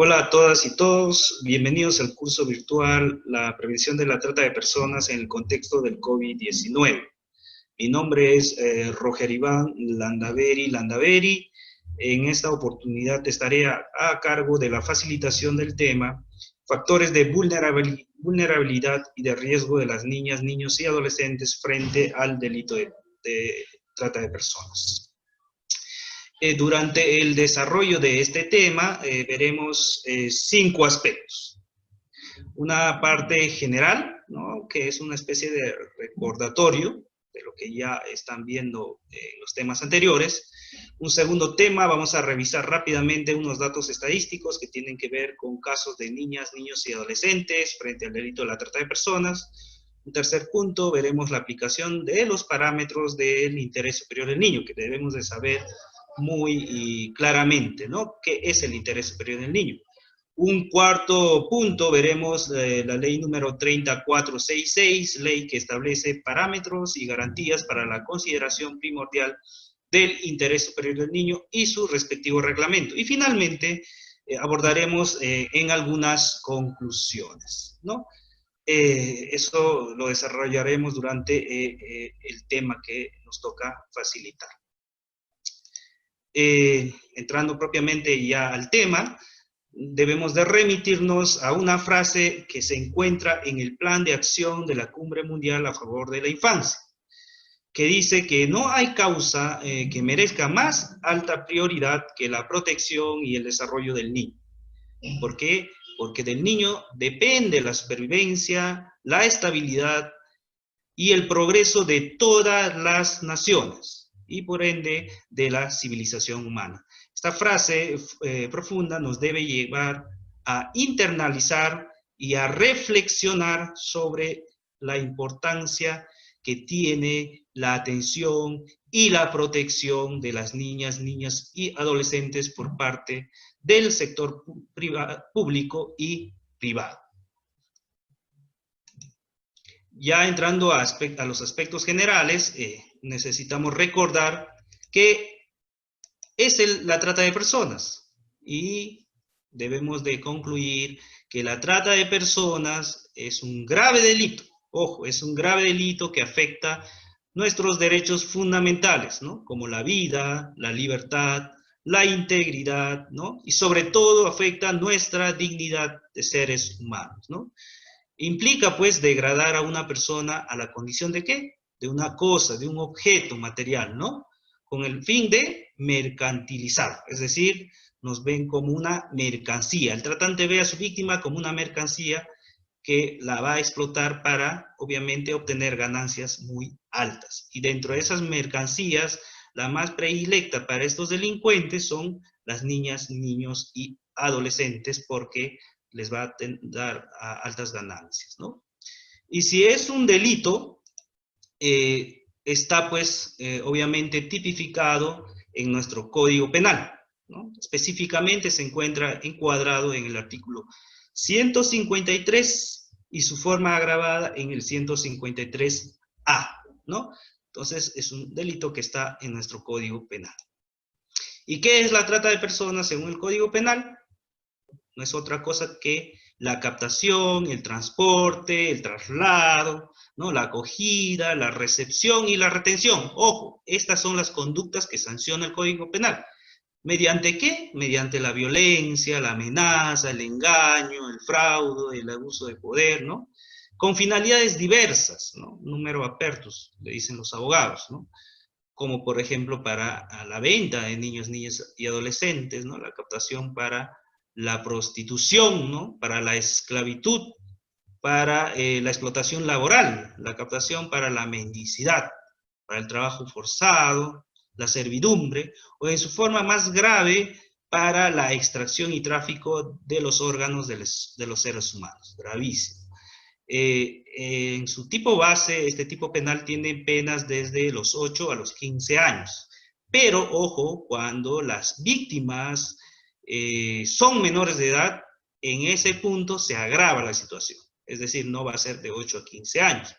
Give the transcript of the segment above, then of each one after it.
Hola a todas y todos, bienvenidos al curso virtual La prevención de la trata de personas en el contexto del COVID-19. Mi nombre es Roger Iván Landaveri. En esta oportunidad estaré a cargo de la facilitación del tema Factores de vulnerabilidad y de riesgo de las niñas, niños y adolescentes frente al delito de trata de personas. Durante el desarrollo de este tema veremos 5 aspectos. Una parte general, ¿no?, que es una especie de recordatorio de lo que ya están viendo en los temas anteriores. Un segundo tema, vamos a revisar rápidamente unos datos estadísticos que tienen que ver con casos de niñas, niños y adolescentes frente al delito de la trata de personas. Un tercer punto, veremos la aplicación de los parámetros del interés superior del niño, que debemos de saber muy claramente, ¿no?, qué es el interés superior del niño. Un cuarto punto, veremos la ley número 3466, ley que establece parámetros y garantías para la consideración primordial del interés superior del niño y su respectivo reglamento. Y finalmente abordaremos en algunas conclusiones, ¿no? Eso lo desarrollaremos durante el tema que nos toca facilitar. Entrando propiamente ya al tema, debemos de remitirnos a una frase que se encuentra en el Plan de Acción de la Cumbre Mundial a favor de la Infancia, que dice que no hay causa que merezca más alta prioridad que la protección y el desarrollo del niño. ¿Por qué? Porque del niño depende la supervivencia, la estabilidad y el progreso de todas las naciones, y por ende de la civilización humana. Esta frase profunda nos debe llevar a internalizar y a reflexionar sobre la importancia que tiene la atención y la protección de las niñas, niños y adolescentes por parte del sector público y privado. Ya entrando a los aspectos generales, necesitamos recordar que es la trata de personas y debemos de concluir que la trata de personas es un grave delito. Ojo, es un grave delito que afecta nuestros derechos fundamentales, ¿no?, como la vida, la libertad, la integridad, ¿no?, y sobre todo afecta nuestra dignidad de seres humanos, ¿no? Implica, pues, degradar a una persona a la condición ¿de qué? De una cosa, de un objeto material, ¿no?, con el fin de mercantilizar, es decir, nos ven como una mercancía. El tratante ve a su víctima como una mercancía que la va a explotar para, obviamente, obtener ganancias muy altas. Y dentro de esas mercancías, la más predilecta para estos delincuentes son las niñas, niños y adolescentes, porque les va a dar altas ganancias, ¿no? Y si es un delito, está pues obviamente tipificado en nuestro Código Penal, ¿no? Específicamente se encuentra encuadrado en el artículo 153 y su forma agravada en el 153A, ¿no? Entonces es un delito que está en nuestro Código Penal. ¿Y qué es la trata de personas según el Código Penal? No es otra cosa que la captación, el transporte, el traslado, ¿no?, la acogida, la recepción y la retención. Ojo, estas son las conductas que sanciona el Código Penal. ¿Mediante qué? Mediante la violencia, la amenaza, el engaño, el fraude, el abuso de poder, ¿no?, con finalidades diversas, ¿no?, número apertus, le dicen los abogados, ¿no?, como por ejemplo para la venta de niños, niñas y adolescentes, ¿no?, la captación para la prostitución, ¿no?, para la esclavitud, para la explotación laboral, la captación para la mendicidad, para el trabajo forzado, la servidumbre, o en su forma más grave, para la extracción y tráfico de los órganos de los seres humanos. Gravísimo. En su tipo base, este tipo penal tiene penas desde los 8 a los 15 años. Pero, ojo, cuando las víctimas son menores de edad, en ese punto se agrava la situación. Es decir, no va a ser de 8 a 15 años,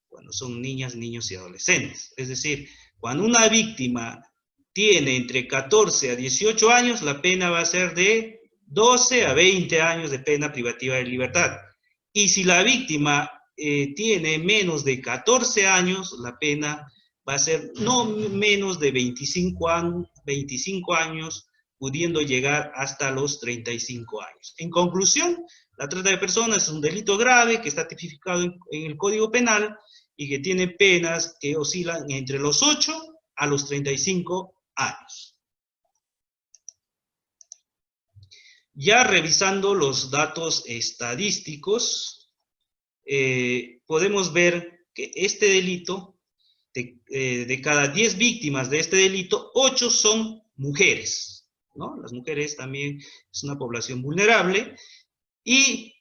cuando son niñas, niños y adolescentes. Es decir, cuando una víctima tiene entre 14 a 18 años, la pena va a ser de 12 a 20 años de pena privativa de libertad. Y si la víctima tiene menos de 14 años, la pena va a ser no menos de 25 años, pudiendo llegar hasta los 35 años. En conclusión, la trata de personas es un delito grave que está tipificado en el Código Penal y que tiene penas que oscilan entre los 8 a los 35 años. Ya revisando los datos estadísticos, podemos ver que este delito, de cada 10 víctimas de este delito, 8 son mujeres, ¿no? Las mujeres también es una población vulnerable, y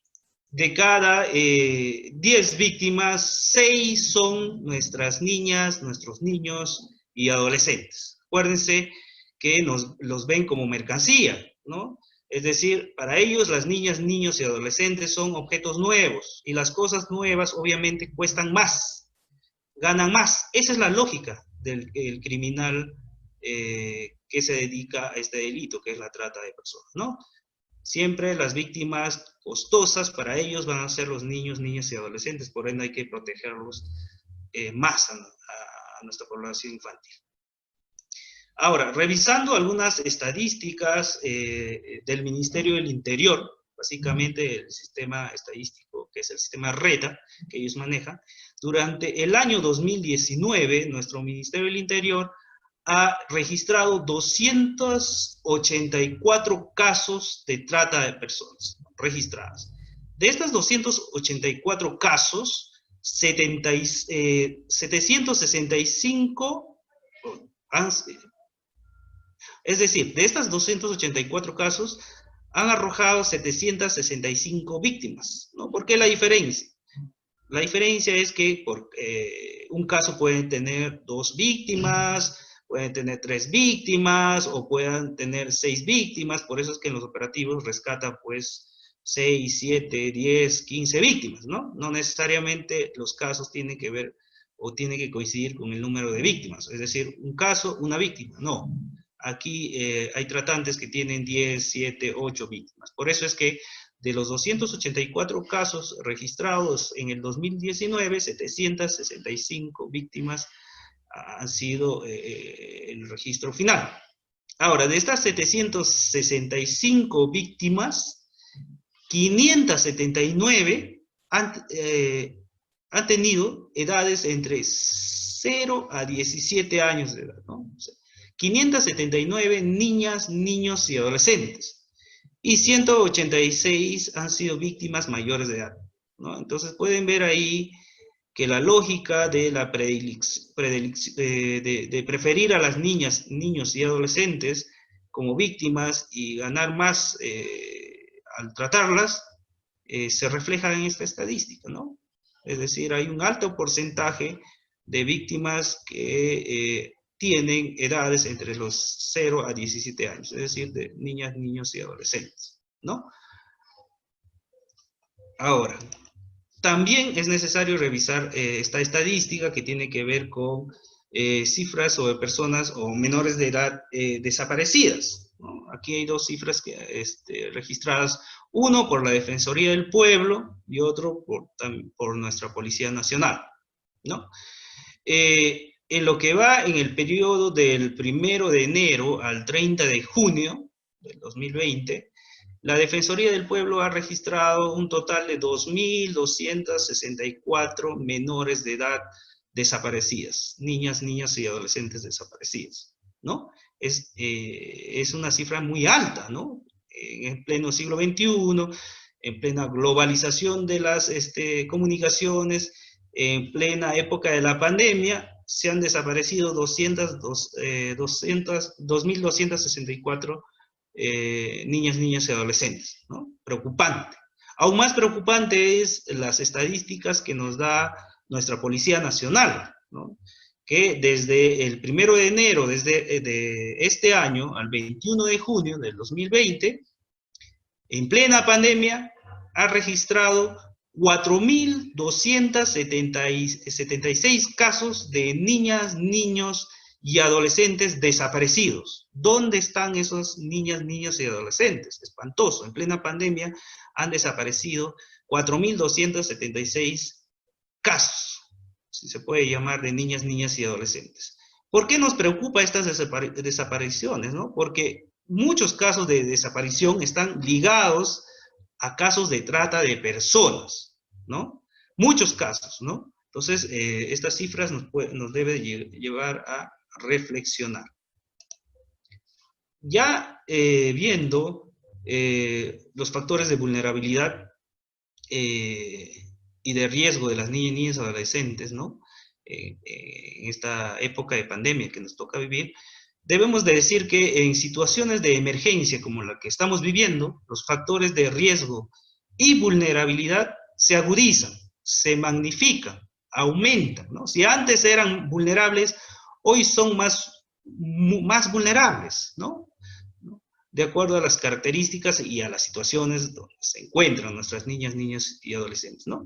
de cada 10 víctimas, 6 son nuestras niñas, nuestros niños y adolescentes. Acuérdense que los ven como mercancía, ¿no? Es decir, para ellos las niñas, niños y adolescentes son objetos nuevos, y las cosas nuevas obviamente cuestan más, ganan más. Esa es la lógica del criminal que se dedica a este delito, que es la trata de personas, ¿no? Siempre las víctimas costosas para ellos van a ser los niños, niñas y adolescentes, por ende hay que protegerlos más a nuestra población infantil. Ahora, revisando algunas estadísticas del Ministerio del Interior, básicamente el sistema estadístico, que es el sistema RETA, que ellos manejan, durante el año 2019, nuestro Ministerio del Interior ha registrado 284 casos de trata de personas registradas. De estas 284 casos, 765 es decir, de estas 284 casos, han arrojado 765 víctimas, ¿no? ¿Por qué la diferencia? La diferencia es que un caso puede tener 2 víctimas, pueden tener 3 víctimas, o puedan tener 6 víctimas. Por eso es que en los operativos rescatan, pues, 6, 7, 10, 15 víctimas, ¿no? No necesariamente los casos tienen que ver o tienen que coincidir con el número de víctimas. Es decir, un caso, una víctima. No. Aquí hay tratantes que tienen 10, 7, 8 víctimas. Por eso es que de los 284 casos registrados en el 2019, 765 víctimas han sido el registro final. Ahora, de estas 765 víctimas, 579 han tenido edades entre 0 a 17 años de edad, ¿no? O sea, 579 niñas, niños y adolescentes, y 186 han sido víctimas mayores de edad, ¿no? Entonces pueden ver ahí que la lógica de la de preferir a las niñas, niños y adolescentes como víctimas y ganar más al tratarlas, se refleja en esta estadística, ¿no? Es decir, hay un alto porcentaje de víctimas que tienen edades entre los 0 a 17 años, es decir, de niñas, niños y adolescentes, ¿no? Ahora, también es necesario revisar esta estadística que tiene que ver con cifras sobre personas o menores de edad desaparecidas, ¿no? Aquí hay 2 cifras registradas, uno por la Defensoría del Pueblo y otro por nuestra Policía Nacional, ¿no? En lo que va en el periodo del 1 de enero al 30 de junio del 2020, la Defensoría del Pueblo ha registrado un total de 2.264 menores de edad desaparecidas, niñas, niñas y adolescentes desaparecidas, ¿no? Es una cifra muy alta, ¿no? En pleno siglo XXI, en plena globalización de las comunicaciones, en plena época de la pandemia, se han desaparecido 2.264 niñas, niños y adolescentes, ¿no? Preocupante. Aún más preocupante es las estadísticas que nos da nuestra Policía Nacional, ¿no? Que desde el 1 de enero de este año al 21 de junio del 2020, en plena pandemia, ha registrado 4.276 casos de niñas, niños y adolescentes desaparecidos. ¿Dónde están esos niñas, niños y adolescentes? Espantoso. En plena pandemia han desaparecido 4.276 casos, si se puede llamar, de niñas, niñas y adolescentes. ¿Por qué nos preocupa estas desapariciones, no? Porque muchos casos de desaparición están ligados a casos de trata de personas, ¿no? Muchos casos, ¿no? Entonces, estas cifras nos deben llevar a reflexionar. Ya viendo los factores de vulnerabilidad y de riesgo de las niñas y niños adolescentes, ¿no? En esta época de pandemia que nos toca vivir, debemos de decir que en situaciones de emergencia como la que estamos viviendo, los factores de riesgo y vulnerabilidad se agudizan, se magnifican, aumentan, ¿no? Si antes eran vulnerables, hoy son más vulnerables, ¿no? De acuerdo a las características y a las situaciones donde se encuentran nuestras niñas, niños y adolescentes, ¿no?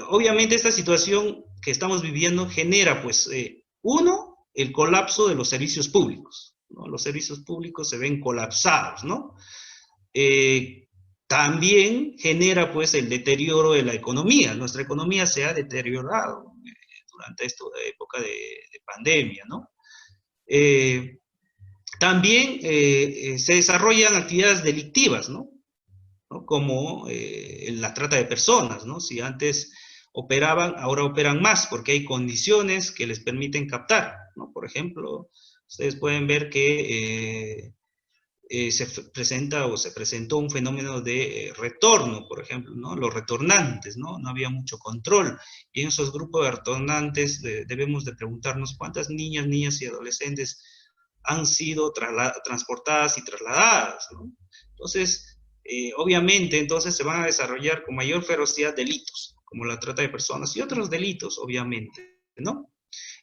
Obviamente esta situación que estamos viviendo genera, pues, uno, el colapso de los servicios públicos, ¿no? Los servicios públicos se ven colapsados, ¿no? También genera, pues, el deterioro de la economía. Nuestra economía se ha deteriorado durante esta época de pandemia, ¿no? También se desarrollan actividades delictivas, ¿no? ¿No? Como la trata de personas, ¿no? Si antes operaban, ahora operan más, porque hay condiciones que les permiten captar, ¿no? Por ejemplo, ustedes pueden ver que se presenta o se presentó un fenómeno de retorno, por ejemplo, ¿no? Los retornantes, ¿no? No había mucho control. Y en esos grupos de retornantes debemos de preguntarnos cuántas niñas, niñas y adolescentes han sido transportadas y trasladadas, ¿no? Entonces, obviamente, entonces se van a desarrollar con mayor ferocidad delitos, como la trata de personas y otros delitos, obviamente, ¿no?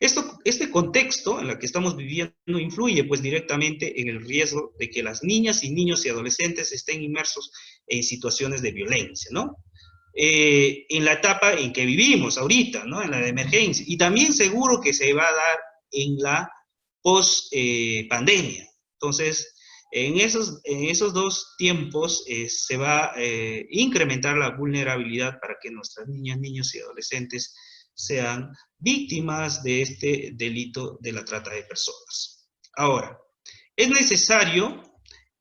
Este contexto en el que estamos viviendo influye pues directamente en el riesgo de que las niñas y niños y adolescentes estén inmersos en situaciones de violencia, ¿no? En la etapa en que vivimos ahorita, ¿no? En la de emergencia. Y también seguro que se va a dar en la post-pandemia. Entonces, en esos dos tiempos se va a incrementar la vulnerabilidad para que nuestras niñas, niños y adolescentes sean víctimas de este delito de la trata de personas. Ahora, es necesario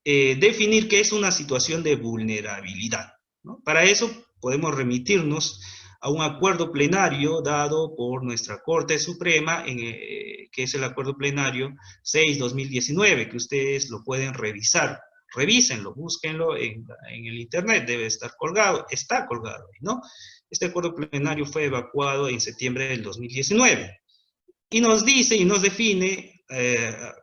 definir qué es una situación de vulnerabilidad, ¿no? Para eso podemos remitirnos a un acuerdo plenario dado por nuestra Corte Suprema, que es el acuerdo plenario 6/2019, que ustedes lo pueden revisar. Revísenlo, búsquenlo en el internet, debe estar colgado, está colgado, ¿no? Este acuerdo plenario fue evacuado en septiembre del 2019 y nos dice y nos define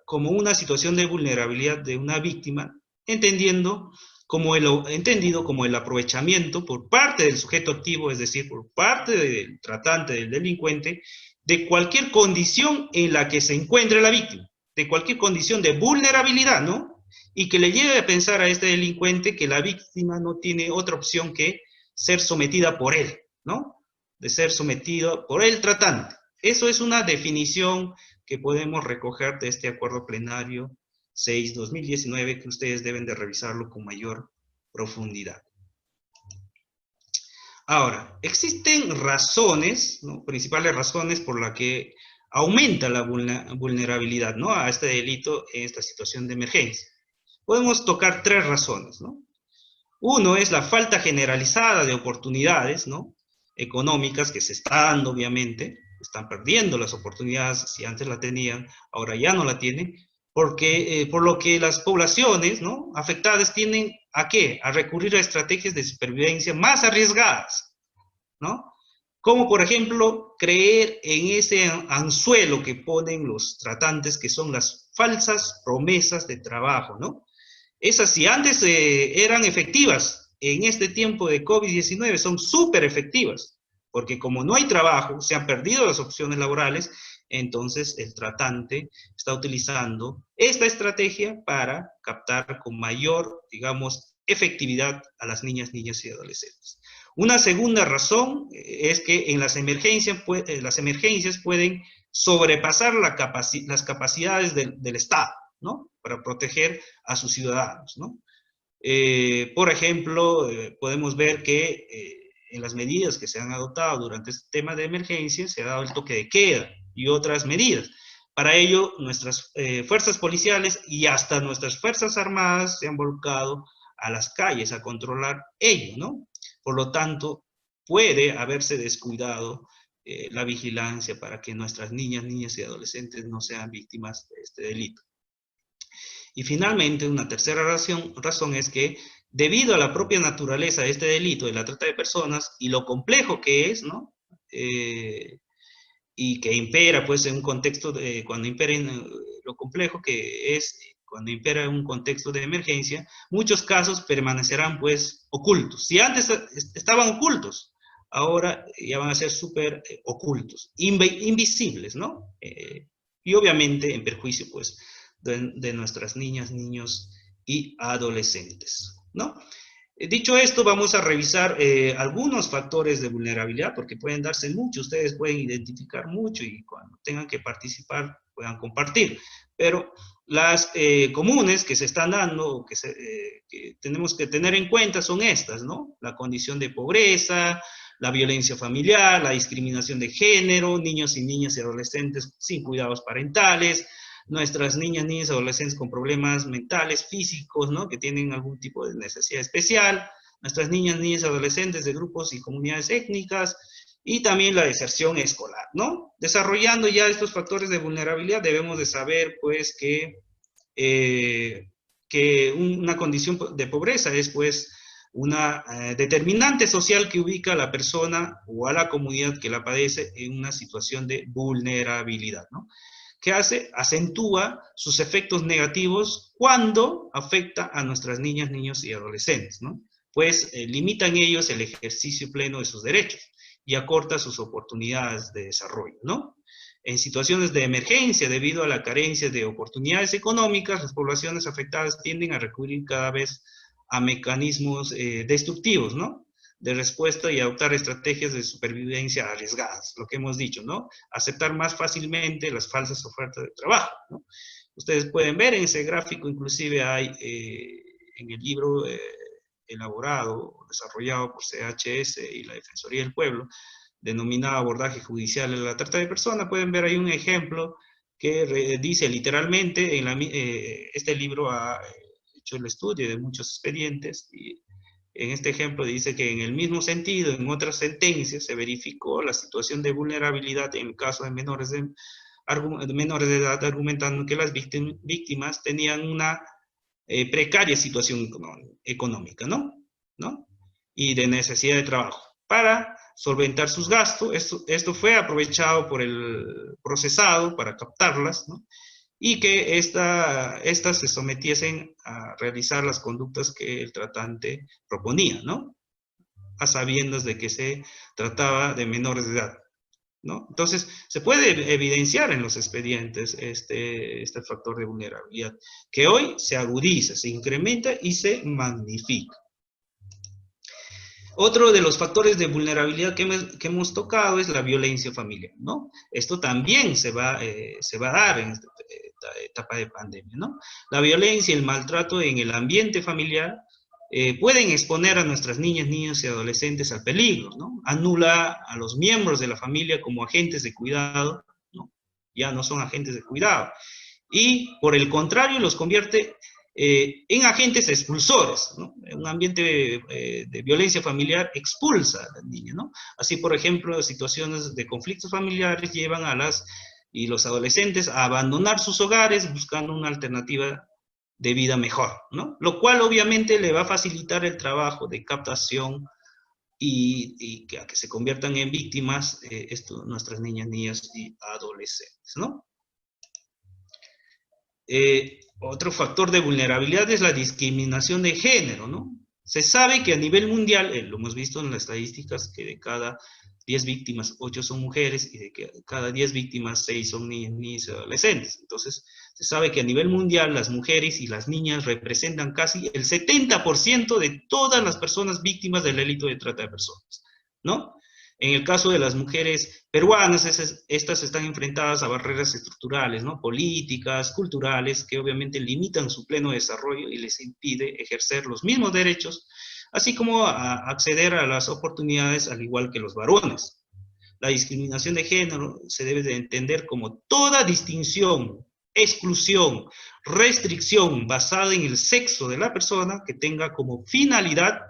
como una situación de vulnerabilidad de una víctima, entendido como el aprovechamiento por parte del sujeto activo, es decir, por parte del tratante, del delincuente, de cualquier condición en la que se encuentre la víctima, de cualquier condición de vulnerabilidad, ¿no? Y que le lleve a pensar a este delincuente que la víctima no tiene otra opción que ser sometida por él, ¿no? De ser sometido por el tratante. Eso es una definición que podemos recoger de este acuerdo plenario 6/2019, que ustedes deben de revisarlo con mayor profundidad. Ahora, existen razones, ¿no? Principales razones por las que aumenta la vulnerabilidad, ¿no? A este delito en esta situación de emergencia. Podemos tocar tres razones, ¿no? Uno es la falta generalizada de oportunidades, ¿no? Económicas que se está dando, obviamente. Están perdiendo las oportunidades, si antes la tenían, ahora ya no la tienen, porque, por lo que las poblaciones, ¿no? Afectadas tienden a ¿qué? A recurrir a estrategias de supervivencia más arriesgadas, ¿no? Como por ejemplo, creer en ese anzuelo que ponen los tratantes, que son las falsas promesas de trabajo, ¿no? Esas, si antes eran efectivas, en este tiempo de COVID-19 son súper efectivas, porque como no hay trabajo, se han perdido las opciones laborales, entonces el tratante está utilizando esta estrategia para captar con mayor, digamos, efectividad a las niñas, niños y adolescentes. Una segunda razón es que en las emergencias pueden sobrepasar las capacidades del Estado, ¿no? Para proteger a sus ciudadanos, ¿no? Por ejemplo, podemos ver que en las medidas que se han adoptado durante este tema de emergencia se ha dado el toque de queda y otras medidas. Para ello, nuestras fuerzas policiales y hasta nuestras fuerzas armadas se han volcado a las calles a controlar ello, ¿no? Por lo tanto, puede haberse descuidado la vigilancia para que nuestras niñas y adolescentes no sean víctimas de este delito. Y finalmente, una tercera razón es que debido a la propia naturaleza de este delito de la trata de personas y lo complejo que es, ¿no? Y que impera, pues, en un contexto de, lo complejo que es cuando impera en un contexto de emergencia, muchos casos permanecerán, pues, ocultos. Si antes estaban ocultos, ahora ya van a ser súper ocultos, invisibles, ¿no? Y obviamente en perjuicio, pues, de nuestras niñas, niños y adolescentes, ¿no? Dicho esto, vamos a revisar algunos factores de vulnerabilidad, porque pueden darse mucho, ustedes pueden identificar mucho y cuando tengan que participar puedan compartir. Pero las comunes que se están dando, que tenemos que tener en cuenta son estas, ¿no? La condición de pobreza, la violencia familiar, la discriminación de género, niños y niñas y adolescentes sin cuidados parentales, nuestras niñas y adolescentes con problemas mentales, físicos, ¿no? Que tienen algún tipo de necesidad especial, nuestras niñas y adolescentes de grupos y comunidades étnicas, y también la deserción escolar, ¿no? Desarrollando ya estos factores de vulnerabilidad, debemos de saber, pues, que una condición de pobreza es, pues, una determinante social que ubica a la persona o a la comunidad que la padece en una situación de vulnerabilidad, ¿no? ¿Qué hace? Acentúa sus efectos negativos cuando afecta a nuestras niñas, niños y adolescentes, ¿no? Pues limitan ellos el ejercicio pleno de sus derechos y acorta sus oportunidades de desarrollo, ¿no? En situaciones de emergencia, debido a la carencia de oportunidades económicas, las poblaciones afectadas tienden a recurrir cada vez a mecanismos destructivos, ¿no? De respuesta y adoptar estrategias de supervivencia arriesgadas, lo que hemos dicho, ¿no? Aceptar más fácilmente las falsas ofertas de trabajo, ¿no? Ustedes pueden ver en ese gráfico, inclusive hay en el libro elaborado, desarrollado por CHS y la Defensoría del Pueblo, denominado Abordaje Judicial de la Trata de Personas, pueden ver ahí un ejemplo que dice literalmente, este libro ha hecho el estudio de muchos expedientes y en este ejemplo dice que en el mismo sentido, en otras sentencias, se verificó la situación de vulnerabilidad en el caso de menores de edad, argumentando que las víctimas tenían una precaria situación económica, ¿no? Y de necesidad de trabajo. Para solventar sus gastos, esto fue aprovechado por el procesado para captarlas, ¿no? Y que estas se sometiesen a realizar las conductas que el tratante proponía, ¿no? A sabiendas de que se trataba de menores de edad, ¿no? Entonces, se puede evidenciar en los expedientes este factor de vulnerabilidad, que hoy se agudiza, se incrementa y se magnifica. Otro de los factores de vulnerabilidad que hemos tocado es la violencia familiar, ¿no? Esto también se va a dar en esta etapa de pandemia, ¿no? La violencia y el maltrato en el ambiente familiar pueden exponer a nuestras niñas, niños y adolescentes al peligro, ¿no? Anula a los miembros de la familia como agentes de cuidado, ¿no? Ya no son agentes de cuidado. Y por el contrario, los convierte en agentes expulsores, ¿no? Un ambiente de violencia familiar expulsa a la niña, ¿no? Así, por ejemplo, situaciones de conflictos familiares llevan a los adolescentes a abandonar sus hogares buscando una alternativa de vida mejor, ¿no? Lo cual obviamente le va a facilitar el trabajo de captación y que se conviertan en víctimas nuestras niñas y adolescentes, ¿no? Otro factor de vulnerabilidad es la discriminación de género, ¿no? Se sabe que a nivel mundial, lo hemos visto en las estadísticas, que de cada 10 víctimas, 8 son mujeres, y de que cada 10 víctimas, 6 son niños y adolescentes. Entonces, se sabe que a nivel mundial las mujeres y las niñas representan casi el 70% de todas las personas víctimas del delito de trata de personas, ¿no? En el caso de las mujeres peruanas, estas están enfrentadas a barreras estructurales, ¿no? Políticas, culturales, que obviamente limitan su pleno desarrollo y les impide ejercer los mismos derechos, así como acceder a las oportunidades al igual que los varones. La discriminación de género se debe de entender como toda distinción, exclusión, restricción basada en el sexo de la persona que tenga como finalidad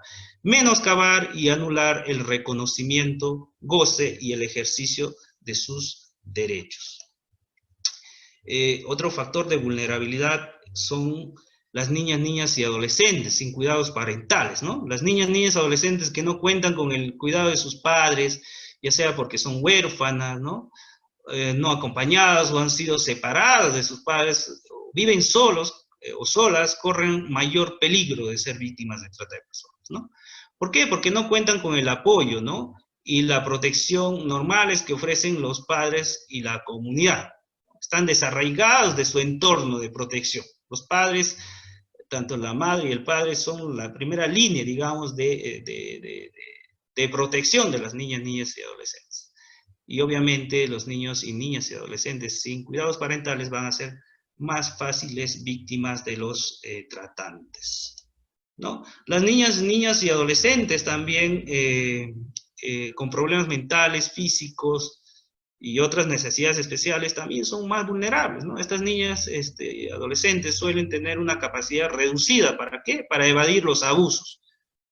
menoscabar y anular el reconocimiento, goce y el ejercicio de sus derechos. Otro factor de vulnerabilidad son las niñas y adolescentes sin cuidados parentales, ¿no? Las niñas y adolescentes que no cuentan con el cuidado de sus padres, ya sea porque son huérfanas, ¿no? No acompañadas o han sido separadas de sus padres, viven solos o solas, corren mayor peligro de ser víctimas de trata de personas, ¿no? ¿Por qué? Porque no cuentan con el apoyo, ¿no? Y la protección normales que ofrecen los padres y la comunidad. Están desarraigados de su entorno de protección. Los padres, tanto la madre y el padre, son la primera línea, digamos, de protección de las niñas y adolescentes. Y obviamente los niños y niñas y adolescentes sin cuidados parentales van a ser más fáciles víctimas de los tratantes, ¿no? Las niñas y adolescentes también con problemas mentales, físicos y otras necesidades especiales también son más vulnerables, ¿no? Estas niñas y adolescentes suelen tener una capacidad reducida, ¿para qué? Para evadir los abusos,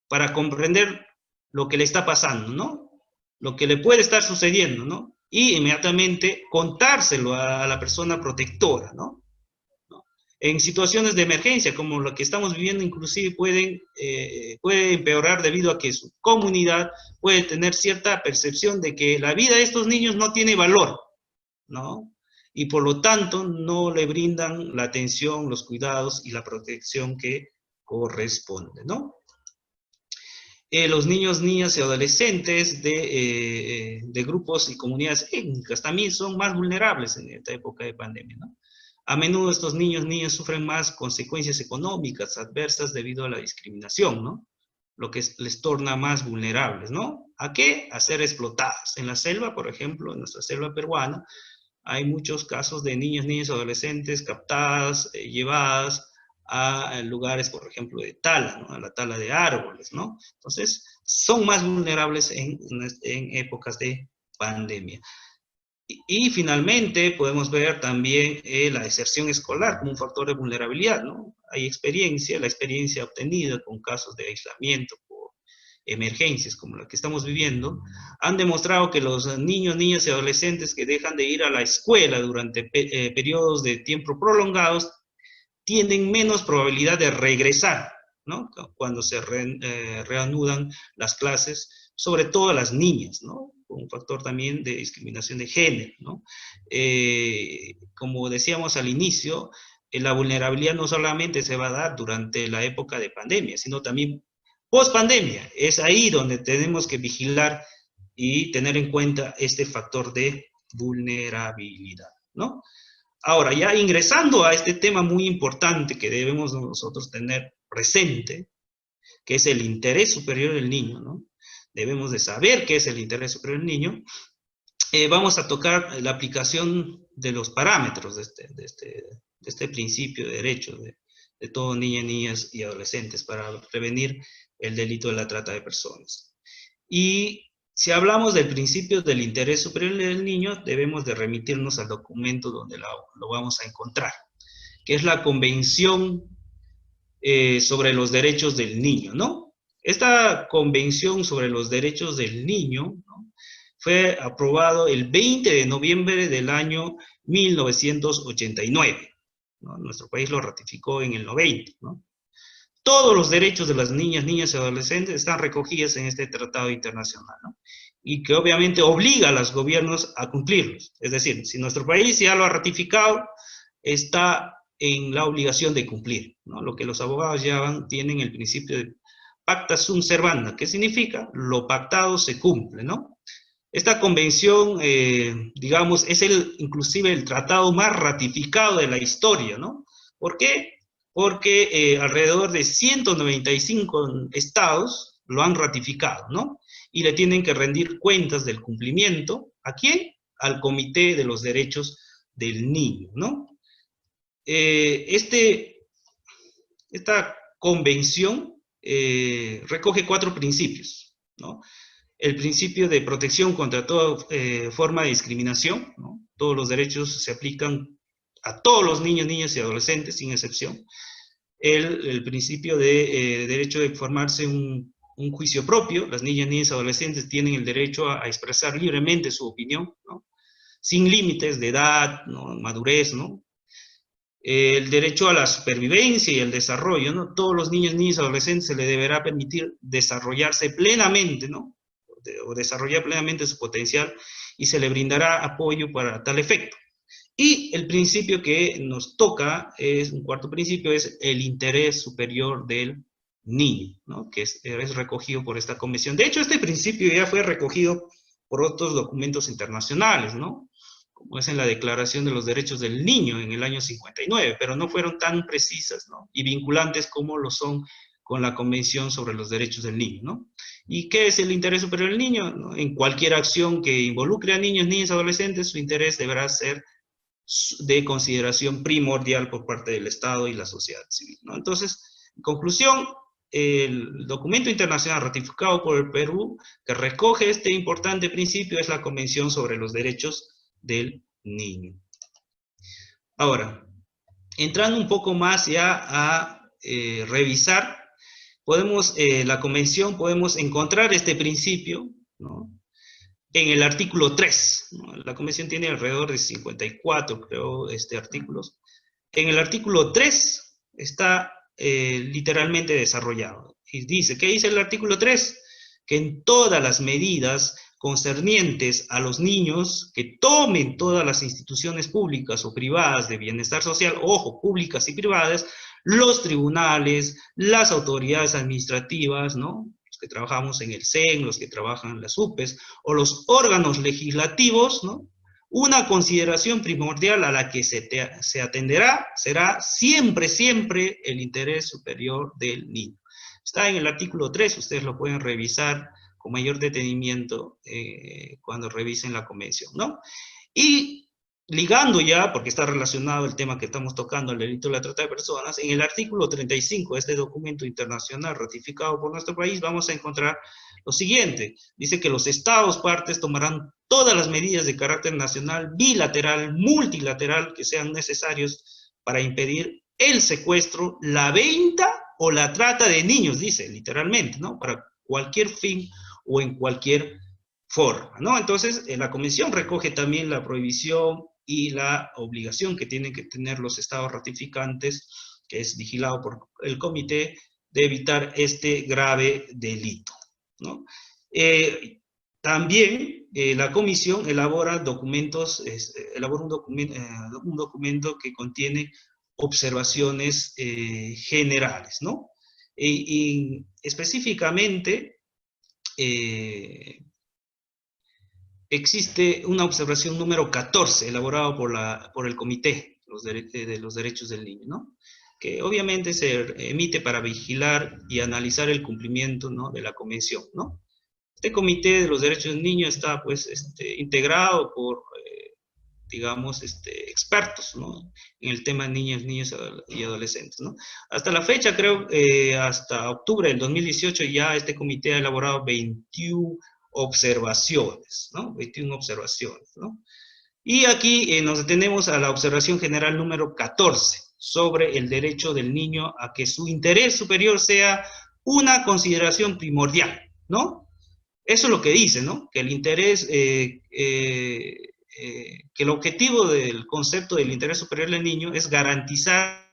para comprender lo que le está pasando, ¿no? Lo que le puede estar sucediendo, ¿no? Y inmediatamente contárselo a la persona protectora, ¿no? En situaciones de emergencia, como lo que estamos viviendo, inclusive puede empeorar debido a que su comunidad puede tener cierta percepción de que la vida de estos niños no tiene valor, ¿no? Y por lo tanto no le brindan la atención, los cuidados y la protección que corresponde, ¿no? Los niños, niñas y adolescentes de grupos y comunidades étnicas también son más vulnerables en esta época de pandemia, ¿no? A menudo estos niños, niñas sufren más consecuencias económicas adversas debido a la discriminación, ¿no? Lo que les torna más vulnerables, ¿no? ¿A qué? A ser explotadas. En la selva, por ejemplo, en nuestra selva peruana, hay muchos casos de niños, niñas y adolescentes captadas, llevadas a lugares, por ejemplo, de tala, ¿no? A la tala de árboles, ¿no? Entonces, son más vulnerables en épocas de pandemia. Y finalmente podemos ver también la deserción escolar como un factor de vulnerabilidad, ¿no? Hay la experiencia obtenida con casos de aislamiento por emergencias como la que estamos viviendo, han demostrado que los niños, niñas y adolescentes que dejan de ir a la escuela durante periodos de tiempo prolongados tienen menos probabilidad de regresar, ¿no? Cuando se reanudan las clases, sobre todo a las niñas, ¿no? Un factor también de discriminación de género, ¿no? Como decíamos al inicio, la vulnerabilidad no solamente se va a dar durante la época de pandemia, sino también post pandemia. Es ahí donde tenemos que vigilar y tener en cuenta este factor de vulnerabilidad, ¿no? Ahora, ya ingresando a este tema muy importante que debemos nosotros tener presente, que es el interés superior del niño, ¿no? Debemos de saber qué es el interés superior del niño. Vamos a tocar la aplicación de los parámetros de este principio de derecho de todo niños, niñas y adolescentes para prevenir el delito de la trata de personas. Y si hablamos del principio del interés superior del niño, debemos de remitirnos al documento donde lo vamos a encontrar, que es la Convención sobre los Derechos del Niño, ¿no? Esta Convención sobre los Derechos del Niño, ¿no?, fue aprobado el 20 de noviembre del año 1989, ¿no? Nuestro país lo ratificó en el 90, ¿no? Todos los derechos de las niñas y adolescentes están recogidos en este tratado internacional, ¿no? Y que obviamente obliga a los gobiernos a cumplirlos. Es decir, si nuestro país ya lo ha ratificado, está en la obligación de cumplir, ¿no? Lo que los abogados tienen el principio de pacta sunt servanda, que significa lo pactado se cumple, ¿no? Esta convención, digamos, es inclusive el tratado más ratificado de la historia, ¿no? ¿Por qué? Porque alrededor de 195 estados lo han ratificado, ¿no? y le tienen que rendir cuentas del cumplimiento. ¿A quién? Al Comité de los Derechos del Niño, ¿no? Esta convención recoge 4 principios, ¿no? El principio de protección contra toda forma de discriminación, ¿no? Todos los derechos se aplican a todos los niños, niñas y adolescentes, sin excepción. El principio de derecho de formarse un juicio propio. Las niñas, niñas y adolescentes tienen el derecho a expresar libremente su opinión, ¿no? Sin límites de edad, ¿no? Madurez, ¿no? El derecho a la supervivencia y el desarrollo, ¿no? Todos los niños, niñas y adolescentes se les deberá permitir desarrollarse plenamente, ¿no? O desarrollar plenamente su potencial, y se le brindará apoyo para tal efecto. Y el principio que nos toca, es un cuarto principio, es el interés superior del niño, ¿no? Que es recogido por esta convención. De hecho, este principio ya fue recogido por otros documentos internacionales, ¿no? Como es en la Declaración de los Derechos del Niño en el año 59, pero no fueron tan precisas, ¿no? Y vinculantes como lo son con la Convención sobre los Derechos del Niño, ¿no? ¿Y qué es el interés superior del niño? ¿No? En cualquier acción que involucre a niños, niñas, adolescentes, su interés deberá ser de consideración primordial por parte del Estado y la sociedad civil, ¿no? Entonces, en conclusión, el documento internacional ratificado por el Perú que recoge este importante principio es la Convención sobre los Derechos del Niño. Ahora, entrando un poco más ya a revisar, la Convención podemos encontrar este principio, ¿no? En el artículo 3, ¿no? La Convención tiene alrededor de 54, creo, artículos. En el artículo 3 está literalmente desarrollado. Y dice, ¿qué dice el artículo 3? Que en todas las medidas concernientes a los niños que tomen todas las instituciones públicas o privadas de bienestar social, ojo, públicas y privadas, los tribunales, las autoridades administrativas, ¿no? Los que trabajamos en el CEN, los que trabajan en las UPEs, o los órganos legislativos, ¿no? Una consideración primordial a la que se atenderá será siempre, siempre el interés superior del niño. Está en el artículo 3, ustedes lo pueden revisar con mayor detenimiento cuando revisen la convención, ¿no? Y ligando ya, porque está relacionado el tema que estamos tocando, el delito de la trata de personas, en el artículo 35 de este documento internacional ratificado por nuestro país, vamos a encontrar lo siguiente. Dice que los estados partes tomarán todas las medidas de carácter nacional, bilateral, multilateral, que sean necesarios para impedir el secuestro, la venta o la trata de niños, dice literalmente, ¿no? Para cualquier fin o en cualquier forma, ¿no? Entonces, la Convención recoge también la prohibición y la obligación que tienen que tener los estados ratificantes, que es vigilado por el comité, de evitar este grave delito, ¿no? También la Comisión elabora un documento que contiene observaciones generales, ¿no? Y específicamente, existe una observación número 14, elaborada por el Comité de los Derechos del Niño, ¿no? Que obviamente se emite para vigilar y analizar el cumplimiento, ¿no? De la Convención, ¿no? Este Comité de los Derechos del Niño está, pues, integrado por, digamos, expertos, ¿no? En el tema de niños, niñas y adolescentes, ¿no? Hasta la fecha, creo, hasta octubre del 2018, ya este comité ha elaborado 21 observaciones, ¿no? 21 observaciones, ¿no? Y aquí nos detenemos a la observación general número 14, sobre el derecho del niño a que su interés superior sea una consideración primordial, ¿no? Eso es lo que dice, ¿no? Que el interés, que el objetivo del concepto del interés superior del niño es garantizar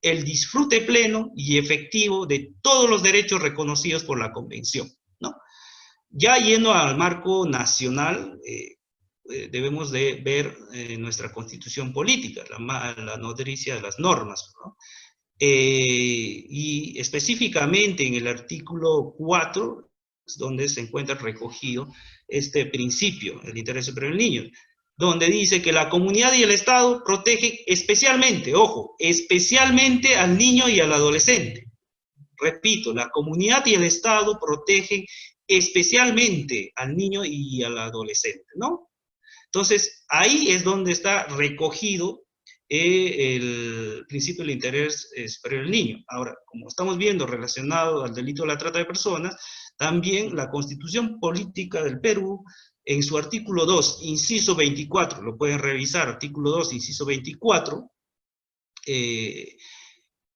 el disfrute pleno y efectivo de todos los derechos reconocidos por la Convención, ¿no? Ya yendo al marco nacional, debemos de ver nuestra Constitución política, la nodriza de las normas, ¿no? Y específicamente en el artículo 4, donde se encuentra recogido este principio, el interés superior del niño, donde dice que la comunidad y el Estado protegen especialmente, ojo, especialmente al niño y al adolescente. Repito, la comunidad y el Estado protegen especialmente al niño y al adolescente, ¿no? Entonces, ahí es donde está recogido el principio del interés superior del niño. Ahora, como estamos viendo relacionado al delito de la trata de personas, también la Constitución Política del Perú, en su artículo 2, inciso 24, lo pueden revisar, artículo 2, inciso 24,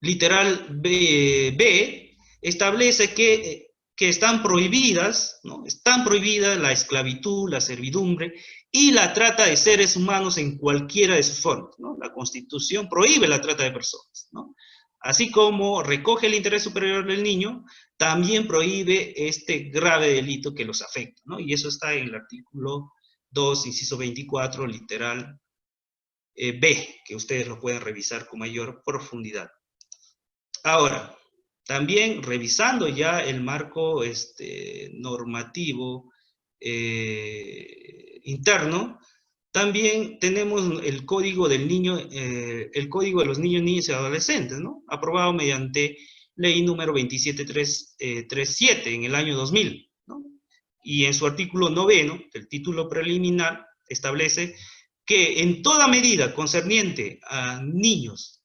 literal B, establece que están prohibidas, ¿no? Están prohibidas la esclavitud, la servidumbre y la trata de seres humanos en cualquiera de sus formas, ¿no? La Constitución prohíbe la trata de personas, ¿no? Así como recoge el interés superior del niño, también prohíbe este grave delito que los afecta, ¿no? Y eso está en el artículo 2, inciso 24, literal B, que ustedes lo pueden revisar con mayor profundidad. Ahora, también revisando ya el marco normativo interno, también tenemos el Código del Niño, el Código de los Niños, Niñas y Adolescentes, ¿no? Aprobado mediante ley número 27337 en el año 2000, ¿no? Y en su artículo 9, el título preliminar, establece que en toda medida concerniente a niños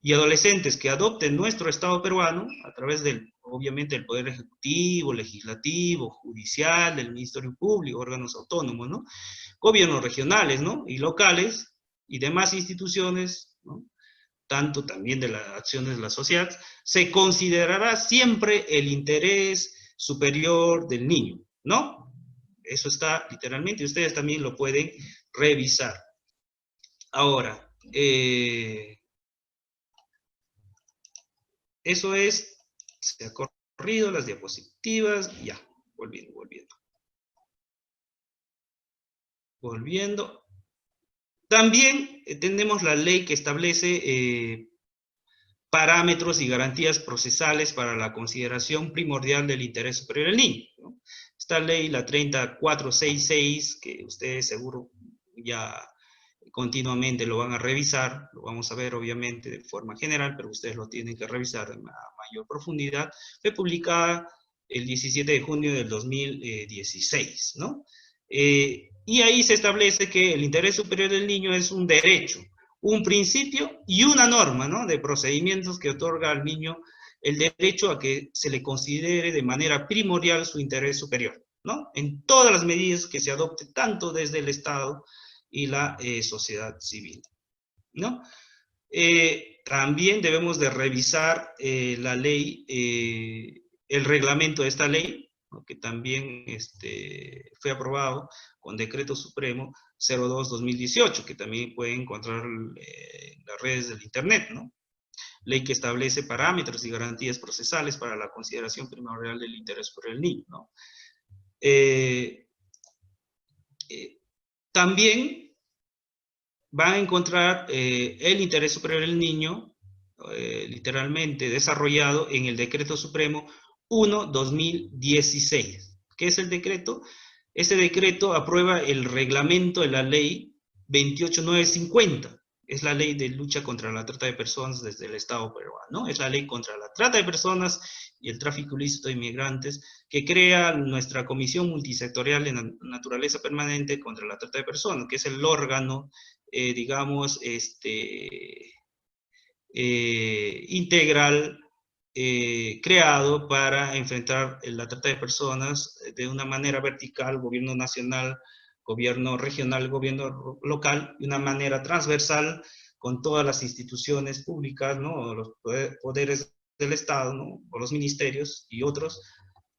y adolescentes que adopten nuestro Estado peruano, a través del, obviamente, del Poder Ejecutivo, Legislativo, Judicial, del Ministerio Público, órganos autónomos, ¿no? Gobiernos regionales, ¿no? Y locales, y demás instituciones, ¿no? Tanto también de las acciones de la sociedad, se considerará siempre el interés superior del niño, ¿no? Eso está literalmente, y ustedes también lo pueden revisar. Ahora, eso es, se ha corrido las diapositivas, ya, volviendo. También tenemos la ley que establece parámetros y garantías procesales para la consideración primordial del interés superior del niño, ¿no? Esta ley, la 3466, que ustedes seguro ya continuamente lo van a revisar, lo vamos a ver obviamente de forma general, pero ustedes lo tienen que revisar en mayor profundidad, fue publicada el 17 de junio del 2016, ¿no? Y ahí se establece que el interés superior del niño es un derecho, un principio y una norma, ¿no? De procedimientos que otorga al niño el derecho a que se le considere de manera primordial su interés superior, ¿no? En todas las medidas que se adopte, tanto desde el Estado y la sociedad civil, ¿no? También debemos de revisar la ley, el reglamento de esta ley, ¿no? Que también fue aprobado con Decreto Supremo 02-2018, que también pueden encontrar en las redes del Internet, ¿no? Ley que establece parámetros y garantías procesales para la consideración primordial del interés por el niño, ¿no? También van a encontrar el interés superior del niño, literalmente desarrollado en el Decreto Supremo 1-2016. ¿Qué es el decreto? Ese decreto aprueba el reglamento de la ley 28950. Es la ley de lucha contra la trata de personas desde el Estado peruano, ¿no? Es la ley contra la trata de personas y el tráfico ilícito de inmigrantes, que crea nuestra Comisión Multisectorial de Naturaleza Permanente contra la Trata de Personas, que es el órgano, digamos, integral, creado para enfrentar la trata de personas de una manera vertical, gobierno nacional, gobierno regional, gobierno local, de una manera transversal con todas las instituciones públicas, ¿no? Los poderes del Estado, ¿no? O los ministerios y otros,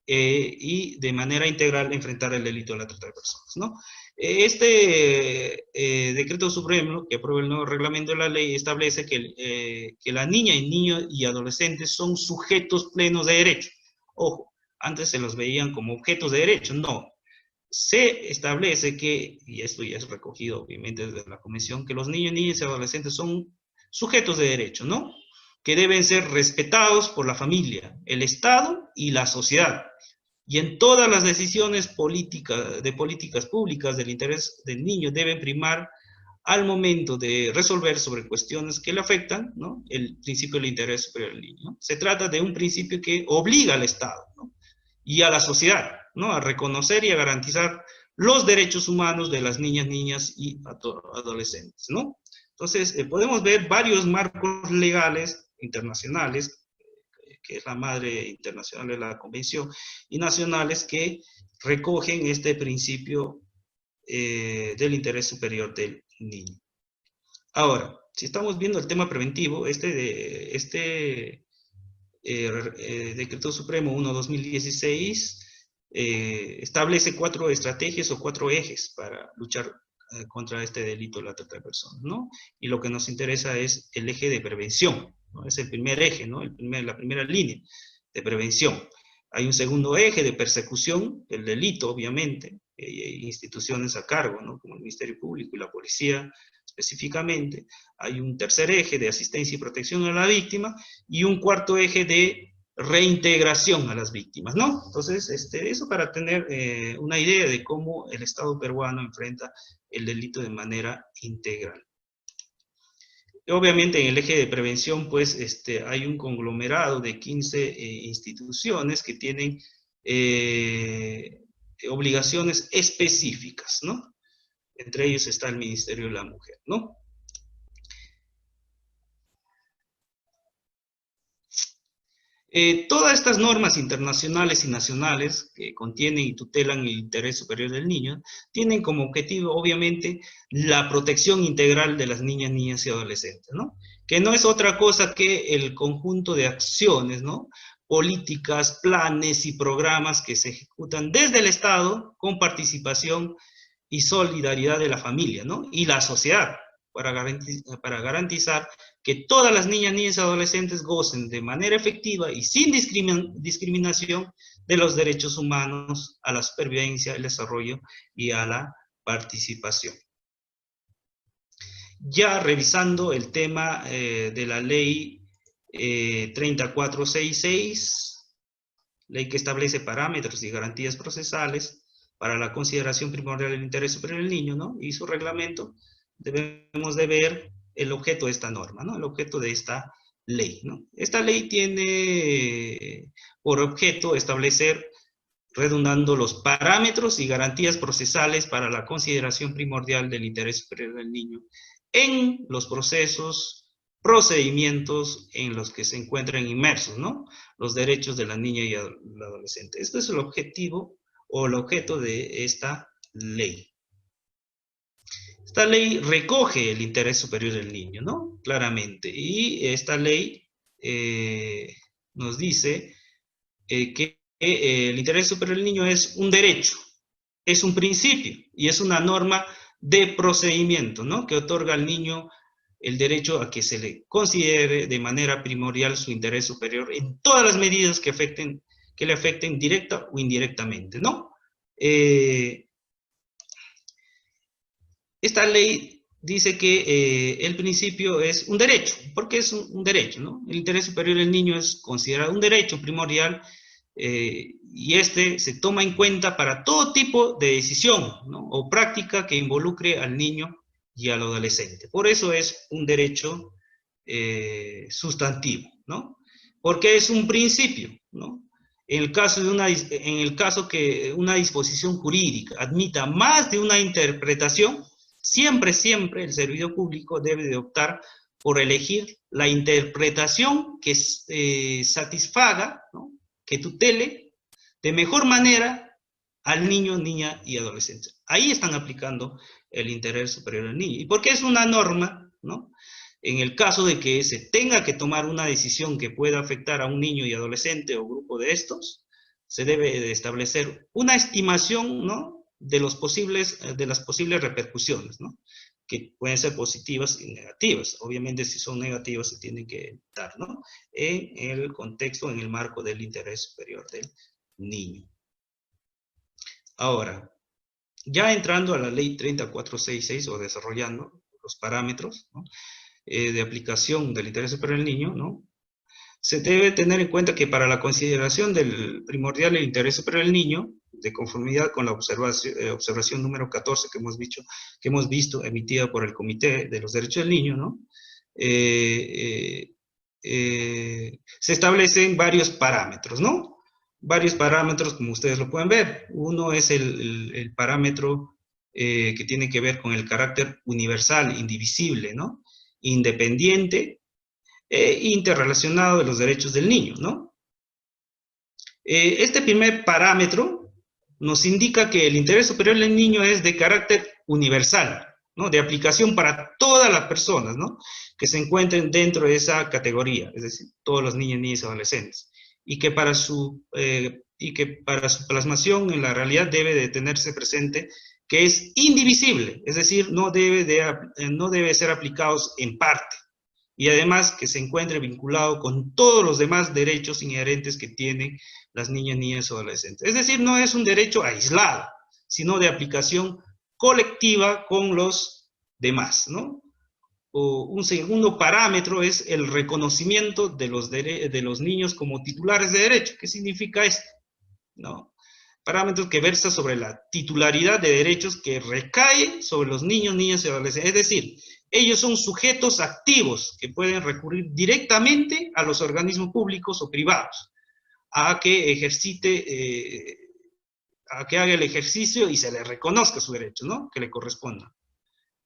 y de manera integral enfrentar el delito de la trata de personas, ¿no? Decreto Supremo, que aprueba el nuevo reglamento de la ley, establece que la niña y niño y adolescentes son sujetos plenos de derecho. Ojo, antes se los veían como objetos de derecho, no. Se establece que, y esto ya es recogido obviamente desde la Convención, que los niños, niñas y adolescentes son sujetos de derecho, ¿no? Que deben ser respetados por la familia, el Estado y la sociedad. Y en todas las decisiones de políticas públicas del interés del niño deben primar al momento de resolver sobre cuestiones que le afectan, ¿no? El principio del interés superior del niño, ¿no? Se trata de un principio que obliga al Estado, ¿no? Y a la sociedad ¿no? A reconocer y a garantizar los derechos humanos de las niñas y adolescentes, ¿no? Entonces, podemos ver varios marcos legales internacionales, que es la madre internacional de la Convención, y nacionales que recogen este principio del interés superior del niño. Ahora, si estamos viendo el tema preventivo, Decreto Supremo 1/2016 establece 4 estrategias o 4 ejes para luchar contra este delito de la trata de personas, ¿no? Y lo que nos interesa es el eje de prevención, ¿no? Es el primer eje, ¿no? La primera línea de prevención. Hay un segundo eje de persecución del delito, obviamente, hay instituciones a cargo, ¿no? Como el Ministerio Público y la Policía, específicamente. Hay un tercer eje de asistencia y protección a la víctima, y un cuarto eje de reintegración a las víctimas, ¿no? Entonces, eso para tener una idea de cómo el Estado peruano enfrenta el delito de manera integral. Obviamente en el eje de prevención, pues, hay un conglomerado de 15 instituciones que tienen obligaciones específicas, ¿no? Entre ellos está el Ministerio de la Mujer, ¿no? Todas estas normas internacionales y nacionales que contienen y tutelan el interés superior del niño tienen como objetivo, obviamente, la protección integral de las niñas y adolescentes, ¿no? Que no es otra cosa que el conjunto de acciones, ¿no? Políticas, planes y programas que se ejecutan desde el Estado con participación y solidaridad de la familia, ¿no? Y la sociedad, para garantizar que todas las niñas y adolescentes gocen de manera efectiva y sin discriminación de los derechos humanos a la supervivencia, el desarrollo y a la participación. Ya revisando el tema de la ley 3466, ley que establece parámetros y garantías procesales para la consideración primordial del interés superior del niño, ¿no? Y su reglamento, debemos de ver el objeto de esta norma, ¿no? El objeto de esta ley, ¿no? Esta ley tiene por objeto establecer, redundando, los parámetros y garantías procesales para la consideración primordial del interés superior del niño en los procedimientos en los que se encuentran inmersos, ¿no? Los derechos de la niña y el adolescente. Este es el objetivo o el objeto de esta ley. Esta ley recoge el interés superior del niño, ¿no? Claramente. Y esta ley nos dice que el interés superior del niño es un derecho, es un principio y es una norma de procedimiento, ¿no? Que otorga al niño el derecho a que se le considere de manera primordial su interés superior en todas las medidas que le afecten directa o indirectamente, ¿no? Esta ley dice que el principio es un derecho, porque es un derecho, ¿no? El interés superior del niño es considerado un derecho primordial y se toma en cuenta para todo tipo de decisión, ¿no? O práctica que involucre al niño y al adolescente. Por eso es un derecho sustantivo, ¿no? Porque es un principio, ¿no? En el caso que una disposición jurídica admita más de una interpretación, siempre el servidor público debe de optar por elegir la interpretación que satisfaga, ¿no? Que tutele de mejor manera al niño, niña y adolescente. Ahí están aplicando el interés superior del niño. ¿Y por qué es una norma, ¿no? En el caso de que se tenga que tomar una decisión que pueda afectar a un niño y adolescente o grupo de estos, se debe de establecer una estimación, ¿no? De las posibles repercusiones, ¿no? Que pueden ser positivas y negativas. Obviamente, si son negativas, se tienen que dar, ¿no? En el contexto, en el marco del interés superior del niño. Ahora, ya entrando a la ley 3466 o desarrollando los parámetros, ¿no? De aplicación del interés superior del niño, ¿no? Se debe tener en cuenta que para la consideración del primordial del interés superior del niño, de conformidad con la observación número 14 que hemos visto emitida por el Comité de los Derechos del Niño, ¿no? Se establecen varios parámetros, ¿no? varios parámetros, como ustedes lo pueden ver. Uno es el parámetro que tiene que ver con el carácter universal, indivisible, ¿no? Independiente e interrelacionado de los derechos del niño, ¿no? Este primer parámetro nos indica que el interés superior del niño es de carácter universal, ¿no? De aplicación para todas las personas, ¿no? Que se encuentren dentro de esa categoría, es decir, todos los niños, niñas y adolescentes. Y que para su plasmación en la realidad debe de tenerse presente que es indivisible, es decir, no debe ser aplicados en parte, y además que se encuentre vinculado con todos los demás derechos inherentes que tienen las niñas, niñas o adolescentes. Es decir, no es un derecho aislado, sino de aplicación colectiva con los demás, ¿no? O un segundo parámetro es el reconocimiento de los niños como titulares de derecho. ¿Qué significa esto? ¿No? Parámetros que versa sobre la titularidad de derechos que recae sobre los niños, niñas y adolescentes. Es decir, ellos son sujetos activos que pueden recurrir directamente a los organismos públicos o privados a que haga el ejercicio y se le reconozca su derecho, ¿no? Que le corresponda.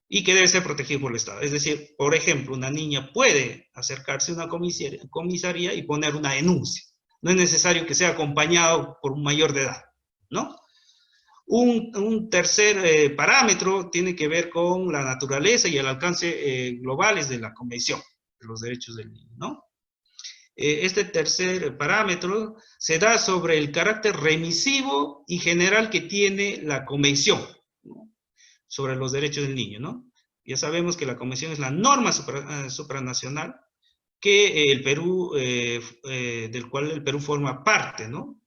Y que debe ser protegido por el Estado. Es decir, por ejemplo, una niña puede acercarse a una comisaría y poner una denuncia. No es necesario que sea acompañado por un mayor de edad, ¿no? Un tercer parámetro tiene que ver con la naturaleza y el alcance globales de la Convención de los Derechos del Niño, ¿no? Este tercer parámetro se da sobre el carácter remisivo y general que tiene la Convención, ¿no? Sobre los derechos del niño, ¿no? Ya sabemos que la Convención es la norma supranacional que el Perú, del cual el Perú forma parte, ¿no?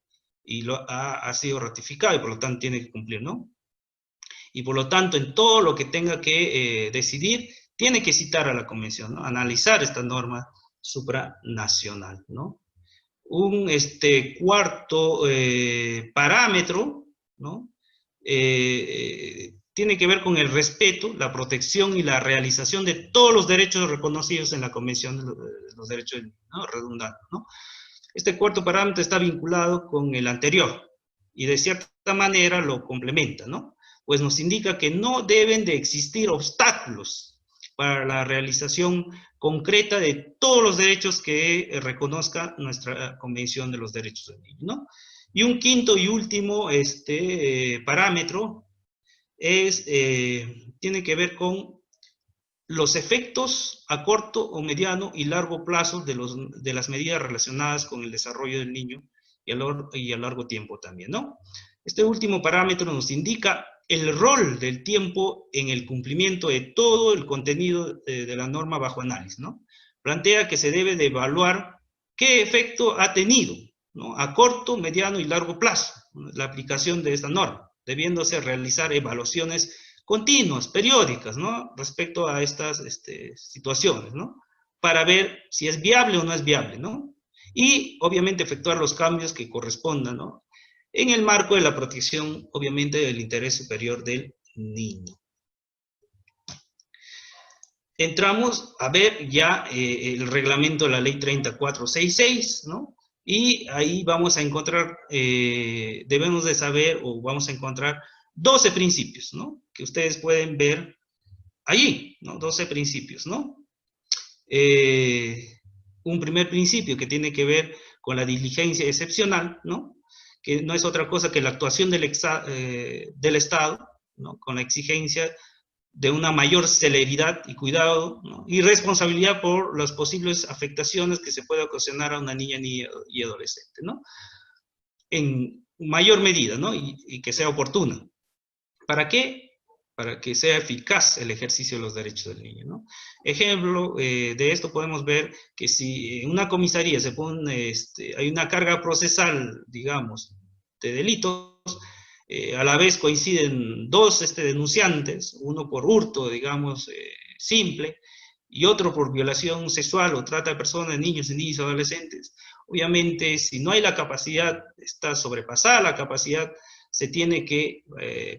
Y ha sido ratificado y por lo tanto tiene que cumplir, ¿no? Y por lo tanto, en todo lo que tenga que decidir, tiene que citar a la Convención, ¿no? Analizar esta norma supranacional, ¿no? Un cuarto parámetro, ¿no? Tiene que ver con el respeto, la protección y la realización de todos los derechos reconocidos en la Convención de los Derechos del Niño, ¿no? Redundando, ¿no? Este cuarto parámetro está vinculado con el anterior y de cierta manera lo complementa, ¿no? Pues nos indica que no deben de existir obstáculos para la realización concreta de todos los derechos que reconozca nuestra Convención de los Derechos del Niño, ¿no? Y un quinto y último parámetro tiene que ver con los efectos a corto o mediano y largo plazo de las medidas relacionadas con el desarrollo del niño y a largo tiempo también, ¿no? Este último parámetro nos indica el rol del tiempo en el cumplimiento de todo el contenido de la norma bajo análisis, ¿no? Plantea que se debe de evaluar qué efecto ha tenido, ¿no? A corto, mediano y largo plazo, ¿no? La aplicación de esta norma, debiéndose realizar evaluaciones continuas, periódicas, ¿no? Respecto a estas situaciones, ¿no? Para ver si es viable o no es viable, ¿no? Y, obviamente, efectuar los cambios que correspondan, ¿no? En el marco de la protección, obviamente, del interés superior del niño. Entramos a ver ya el reglamento de la ley 3466, ¿no? Y ahí vamos a encontrar, debemos de saber, o vamos a encontrar 12 principios, ¿no? Que ustedes pueden ver allí, ¿no? 12 principios, ¿no? Un primer principio que tiene que ver con la diligencia excepcional, ¿no? Que no es otra cosa que la actuación del Estado, ¿no? Con la exigencia de una mayor celeridad y cuidado, ¿no? Y responsabilidad por las posibles afectaciones que se puede ocasionar a una niña y adolescente, ¿no? En mayor medida, ¿no? Y que sea oportuna. ¿Para qué? Para que sea eficaz el ejercicio de los derechos del niño, ¿no? Ejemplo de esto podemos ver que si en una comisaría se pone, hay una carga procesal, digamos, de delitos, a la vez coinciden dos denunciantes, uno por hurto, digamos, simple, y otro por violación sexual o trata de personas, niños y niñas adolescentes. Obviamente, si no hay la capacidad, está sobrepasada la capacidad, se tiene que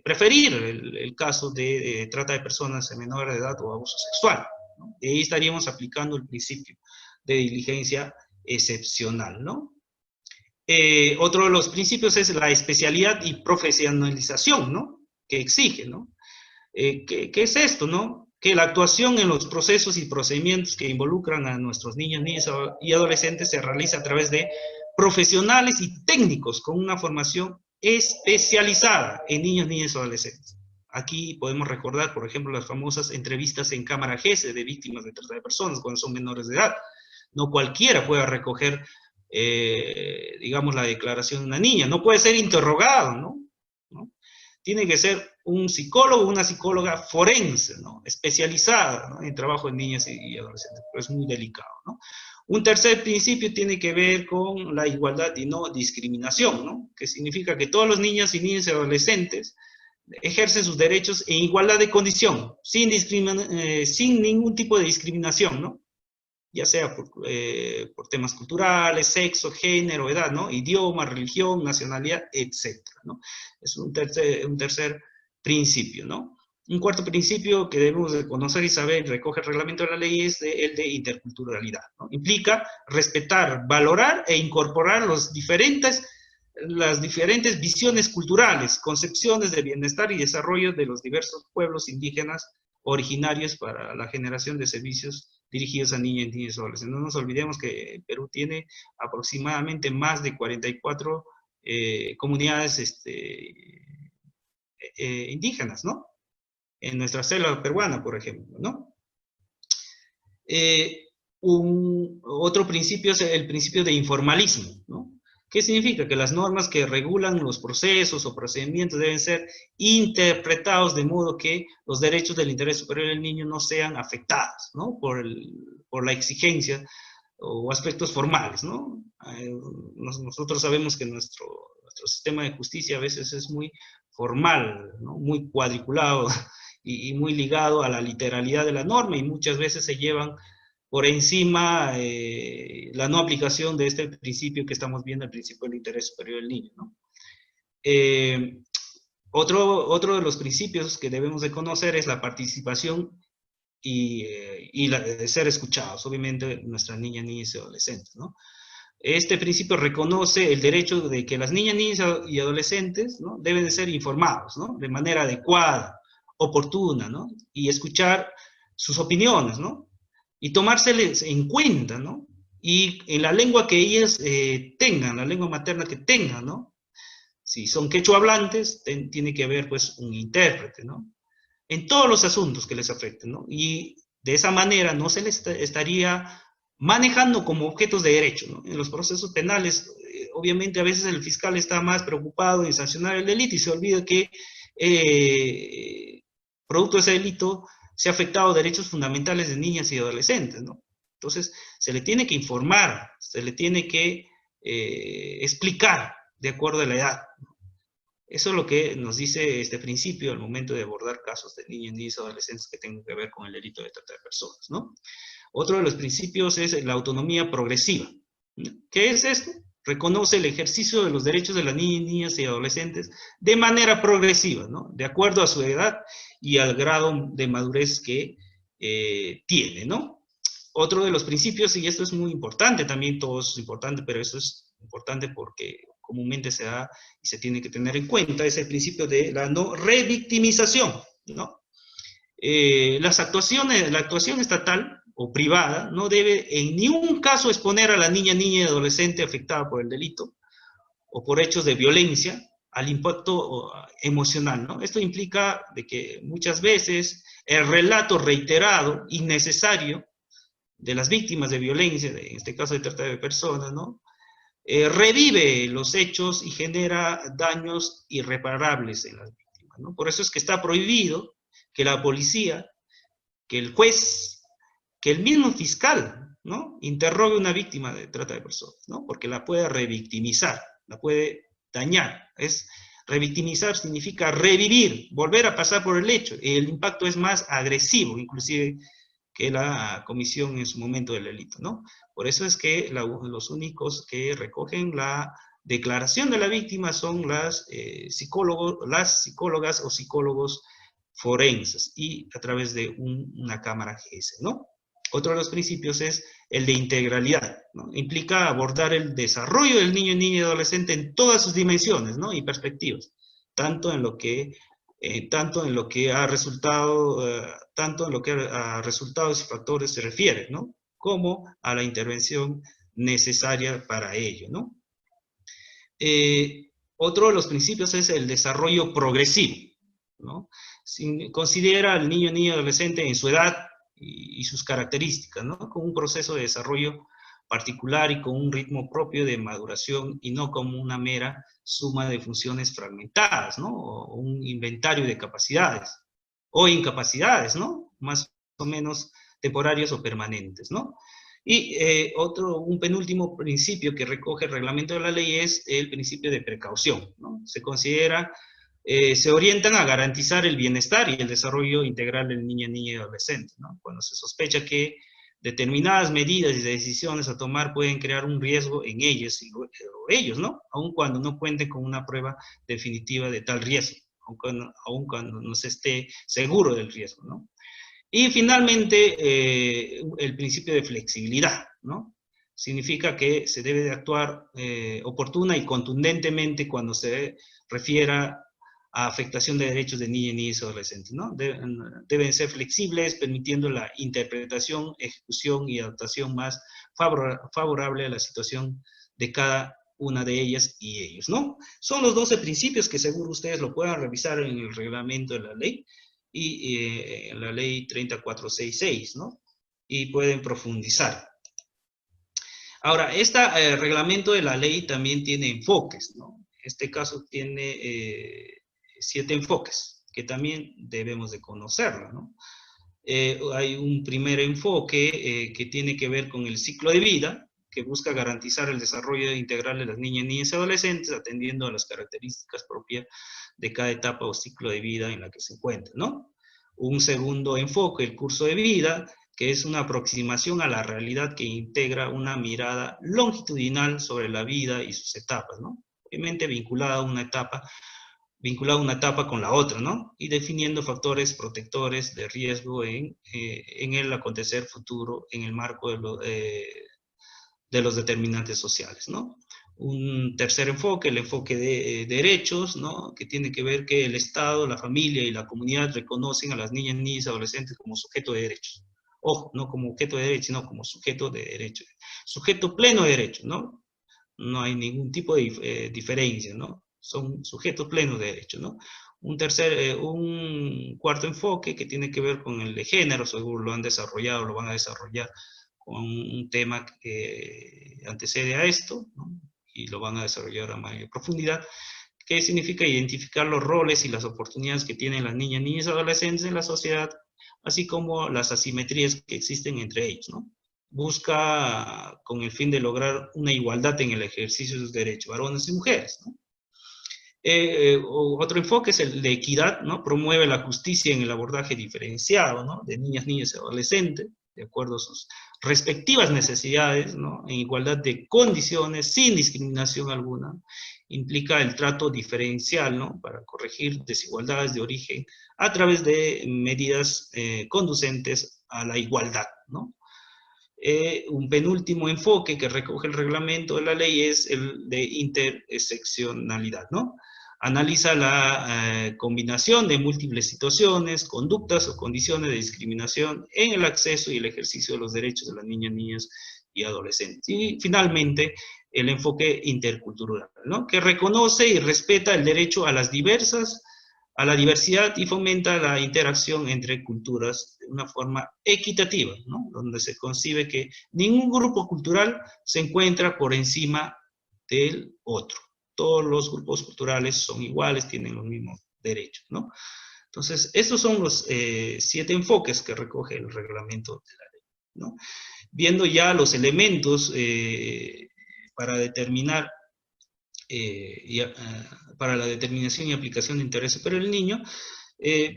preferir el caso de trata de personas menores de edad o abuso sexual, ¿no? Y ahí estaríamos aplicando el principio de diligencia excepcional, ¿no? Otro de los principios es la especialidad y profesionalización, ¿no? Que exige, ¿no? ¿Qué es esto, no? Que la actuación en los procesos y procedimientos que involucran a nuestros niños, niñas y adolescentes se realiza a través de profesionales y técnicos con una formación especializada en niños, niñas y adolescentes. Aquí podemos recordar, por ejemplo, las famosas entrevistas en cámara GESE de víctimas de trata de personas cuando son menores de edad. No cualquiera puede recoger, digamos, la declaración de una niña. No puede ser interrogado, ¿no? ¿No? Tiene que ser un psicólogo o una psicóloga forense, ¿no? Especializada, ¿no? En trabajo en niñas y adolescentes, pero es muy delicado, ¿no? Un tercer principio tiene que ver con la igualdad y no discriminación, ¿no? Que significa que todos los niños y niñas y adolescentes ejercen sus derechos en igualdad de condición, sin ningún tipo de discriminación, ¿no? Ya sea por temas culturales, sexo, género, edad, ¿no? Idioma, religión, nacionalidad, etcétera, ¿no? Es un tercer principio, ¿no? Un cuarto principio que debemos de conocer y saber, recoge el reglamento de la ley, es el de interculturalidad, ¿no? Implica respetar, valorar e incorporar las diferentes visiones culturales, concepciones de bienestar y desarrollo de los diversos pueblos indígenas originarios para la generación de servicios dirigidos a niñas, niños y adolescentes. No nos olvidemos que Perú tiene aproximadamente más de 44 comunidades indígenas, ¿no? En nuestra selva peruana, por ejemplo, ¿no? Otro principio es el principio de informalismo, ¿no? ¿Qué significa? Que las normas que regulan los procesos o procedimientos deben ser interpretados de modo que los derechos del interés superior del niño no sean afectados, ¿no? Por la exigencia o aspectos formales, ¿no? Nosotros sabemos que nuestro sistema de justicia a veces es muy formal, ¿no? Muy cuadriculado y muy ligado a la literalidad de la norma, y muchas veces se llevan por encima la no aplicación de este principio que estamos viendo, el principio del interés superior del niño, ¿no? Otro de los principios que debemos de conocer es la participación y la de ser escuchados, obviamente nuestras niñas, niños y adolescentes, ¿no? Este principio reconoce el derecho de que las niñas, niños y adolescentes, ¿no? Deben de ser informados, ¿no? De manera adecuada, oportuna, ¿no? Y escuchar sus opiniones, ¿no? Y tomárseles en cuenta, ¿no? Y en la lengua que ellas tengan, la lengua materna que tengan, ¿no? Si son quechua hablantes, tiene que haber, pues, un intérprete, ¿no? En todos los asuntos que les afecten, ¿no? Y de esa manera no se les estaría manejando como objetos de derecho, ¿no? En los procesos penales, obviamente a veces el fiscal está más preocupado en sancionar el delito y se olvida que producto de ese delito se ha afectado derechos fundamentales de niñas y adolescentes, ¿no? Entonces, se le tiene que informar, se le tiene que explicar de acuerdo a la edad. Eso es lo que nos dice este principio al momento de abordar casos de niños, niñas y adolescentes que tengan que ver con el delito de trata de personas, ¿no? Otro de los principios es la autonomía progresiva. ¿Qué es esto? Reconoce el ejercicio de los derechos de las niñas, niñas y adolescentes de manera progresiva, ¿no? De acuerdo a su edad y al grado de madurez que tiene, ¿no? Otro de los principios, y esto es muy importante también, todo eso es importante, pero eso es importante porque comúnmente se da y se tiene que tener en cuenta, es el principio de la no revictimización, ¿no? La actuación estatal o privada no debe en ningún caso exponer a la niña y adolescente afectada por el delito o por hechos de violencia al impacto emocional, ¿no? Esto implica de que muchas veces el relato reiterado, innecesario, de las víctimas de violencia, en este caso de trata de personas, ¿no? Revive los hechos y genera daños irreparables en las víctimas, ¿no? Por eso es que está prohibido que la policía, que el juez, que el mismo fiscal, ¿no? Interrogue a una víctima de trata de personas, ¿no? Porque la puede revictimizar, la puede dañar. Revictimizar significa revivir, volver a pasar por el hecho. El impacto es más agresivo, inclusive, que la comisión en su momento del delito, ¿no? Por eso es que los únicos que recogen la declaración de la víctima son las psicólogas o psicólogos forenses y a través de una cámara GS, ¿no? Otro de los principios es el de integralidad, ¿no? Implica abordar el desarrollo del niño, niña y adolescente en todas sus dimensiones, ¿no? Y perspectivas, tanto en lo que, ha resultado, tanto en lo que a resultados y factores se refiere, ¿no? Como a la intervención necesaria para ello, ¿no? Otro de los principios es el desarrollo progresivo, ¿no? Considera al niño, niña, adolescente en su edad y sus características, ¿no? Como un proceso de desarrollo particular y con un ritmo propio de maduración y no como una mera suma de funciones fragmentadas, ¿no? O un inventario de capacidades o incapacidades, ¿no? Más o menos temporarios o permanentes, ¿no? Y un penúltimo principio que recoge el reglamento de la ley es el principio de precaución, ¿no? Se orientan a garantizar el bienestar y el desarrollo integral del niño, niña y adolescente, ¿no? Cuando se sospecha que determinadas medidas y decisiones a tomar pueden crear un riesgo en ellos, o ellos, ¿no? Aun cuando no cuenten con una prueba definitiva de tal riesgo, aun cuando no se esté seguro del riesgo, ¿no? Y finalmente, el principio de flexibilidad, ¿no? Significa que se debe de actuar oportuna y contundentemente cuando se refiera a afectación de derechos de niñas, niños y adolescentes, ¿no? Deben ser flexibles, permitiendo la interpretación, ejecución y adaptación más favorable a la situación de cada una de ellas y ellos, ¿no? Son los 12 principios que seguro ustedes lo puedan revisar en el reglamento de la ley y la ley 3466, ¿no? Y pueden profundizar. Ahora, este reglamento de la ley también tiene enfoques, ¿no? Este caso tiene 7 enfoques que también debemos de conocerlo, ¿no? Hay un primer enfoque que tiene que ver con el ciclo de vida, que busca garantizar el desarrollo integral de las niñas, niños y adolescentes, atendiendo a las características propias de cada etapa o ciclo de vida en la que se encuentran, ¿no? Un segundo enfoque, el curso de vida, que es una aproximación a la realidad que integra una mirada longitudinal sobre la vida y sus etapas, ¿no? Obviamente vinculada a una etapa con la otra, ¿no? Y definiendo factores protectores de riesgo en el acontecer futuro en el marco de los determinantes sociales, ¿no? Un tercer enfoque, el enfoque de derechos, ¿no? Que tiene que ver que el Estado, la familia y la comunidad reconocen a las niñas, niños y adolescentes como sujeto de derechos. Ojo, no como objeto de derechos, sino como sujeto de derechos. Sujeto pleno de derechos, ¿no? No hay ningún tipo de diferencia, ¿no? Son sujetos plenos de derechos, ¿no? Un cuarto enfoque que tiene que ver con el de género, seguro lo han desarrollado, lo van a desarrollar con un tema que antecede a esto, ¿no? Y lo van a desarrollar a mayor profundidad, que significa identificar los roles y las oportunidades que tienen las niñas, niños y adolescentes en la sociedad, así como las asimetrías que existen entre ellos, ¿no? Busca con el fin de lograr una igualdad en el ejercicio de sus derechos, varones y mujeres, ¿no? Otro enfoque es el de equidad, ¿no? Promueve la justicia en el abordaje diferenciado, ¿no? De niñas, niños y adolescentes, de acuerdo a sus respectivas necesidades, ¿no? En igualdad de condiciones, sin discriminación alguna. Implica el trato diferencial, ¿no? Para corregir desigualdades de origen a través de medidas conducentes a la igualdad, ¿no? Un penúltimo enfoque que recoge el reglamento de la ley es el de interseccionalidad, ¿no? Analiza la combinación de múltiples situaciones, conductas o condiciones de discriminación en el acceso y el ejercicio de los derechos de las niñas, niños y adolescentes. Y finalmente, el enfoque intercultural, ¿no? Que reconoce y respeta el derecho a la diversidad y fomenta la interacción entre culturas de una forma equitativa, ¿no? Donde se concibe que ningún grupo cultural se encuentra por encima del otro. Todos los grupos culturales son iguales, tienen los mismos derechos, ¿no? Entonces, estos son los 7 enfoques que recoge el reglamento de la ley, ¿no? Viendo ya los elementos para determinar para la determinación y aplicación de interés superior del niño,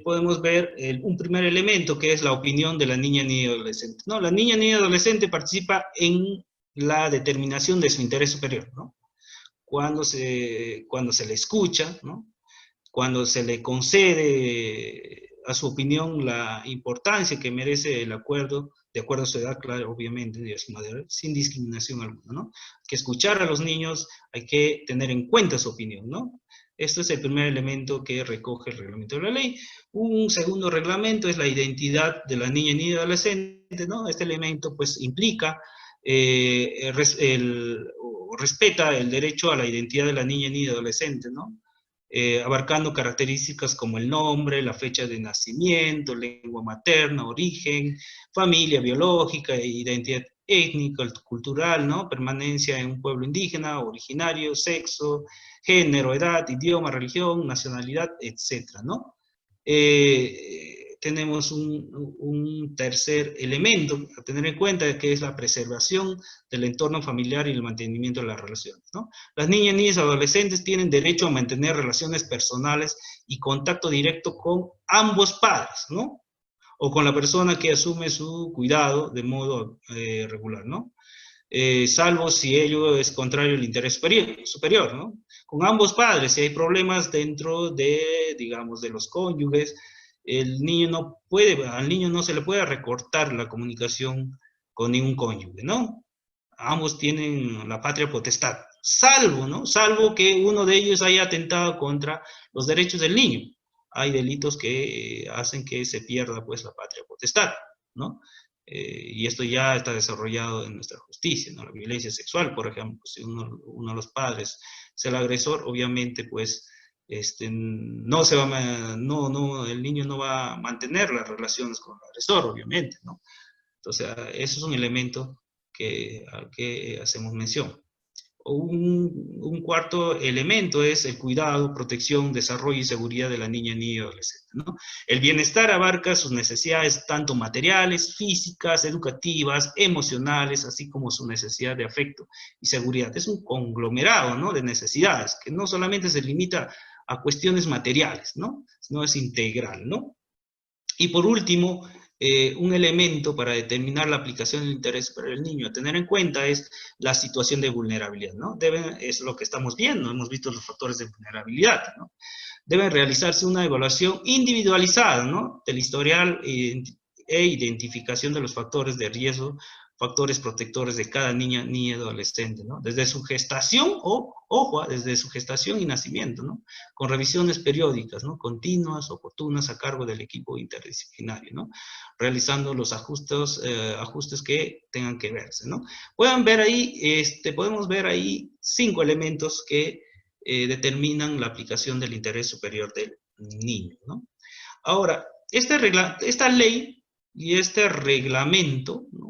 podemos ver un primer elemento que es la opinión de la niña, niño y adolescente, ¿no? La niña, niño y adolescente participa en la determinación de su interés superior, ¿no? Cuando se le escucha, ¿no? Cuando se le concede a su opinión la importancia que merece el acuerdo de acuerdo a su edad, claro, obviamente, de su madre, sin discriminación alguna, ¿no? Hay que escuchar a los niños, hay que tener en cuenta su opinión, ¿no? Esto es el primer elemento que recoge el reglamento de la ley. Un segundo reglamento es la identidad de la niña y adolescente, ¿no? Este elemento, pues, implica, respeta el derecho a la identidad de la niña y adolescente, ¿no? Abarcando características como el nombre, la fecha de nacimiento, lengua materna, origen, familia biológica, identidad étnica, cultural, ¿no? Permanencia en un pueblo indígena, originario, sexo, género, edad, idioma, religión, nacionalidad, etcétera, ¿no? Tenemos un tercer elemento a tener en cuenta, que es la preservación del entorno familiar y el mantenimiento de las relaciones, ¿no? Las niñas, niños y adolescentes tienen derecho a mantener relaciones personales y contacto directo con ambos padres, ¿no? O con la persona que asume su cuidado de modo regular, ¿no? Salvo si ello es contrario al interés superior, ¿no? Con ambos padres, si hay problemas dentro de, digamos, de los cónyuges, el niño no puede, al niño no se le puede recortar la comunicación con ningún cónyuge, ¿no? Ambos tienen la patria potestad, salvo, ¿no? Salvo que uno de ellos haya atentado contra los derechos del niño. Hay delitos que hacen que se pierda, pues, la patria potestad, ¿no? Y esto ya está desarrollado en nuestra justicia, ¿no? La violencia sexual, por ejemplo, si uno de los padres es el agresor, obviamente, pues, no se va, el niño no va a mantener las relaciones con el agresor, obviamente, ¿no? Entonces, eso es un elemento al que hacemos mención. Un cuarto elemento es el cuidado, protección, desarrollo y seguridad de la niña, niño y adolescente, ¿no? El bienestar abarca sus necesidades tanto materiales, físicas, educativas, emocionales, así como su necesidad de afecto y seguridad. Es un conglomerado, ¿no?, de necesidades, que no solamente se limita a cuestiones materiales, ¿no?, sino es integral, ¿no? Y por último, un elemento para determinar la aplicación del interés para el niño a tener en cuenta es la situación de vulnerabilidad, ¿no? Es lo que estamos viendo, hemos visto los factores de vulnerabilidad, ¿no? Debe realizarse una evaluación individualizada, ¿no?, del historial e identificación de los factores de riesgo, factores protectores de cada niña, niña y adolescente, ¿no? Desde su gestación, ojo, desde su gestación y nacimiento, ¿no? Con revisiones periódicas, ¿no?, continuas, oportunas, a cargo del equipo interdisciplinario, ¿no? Realizando los ajustes que tengan que verse, ¿no? Podemos ver ahí 5 elementos que determinan la aplicación del interés superior del niño, ¿no? Ahora, esta ley y este reglamento, ¿no?,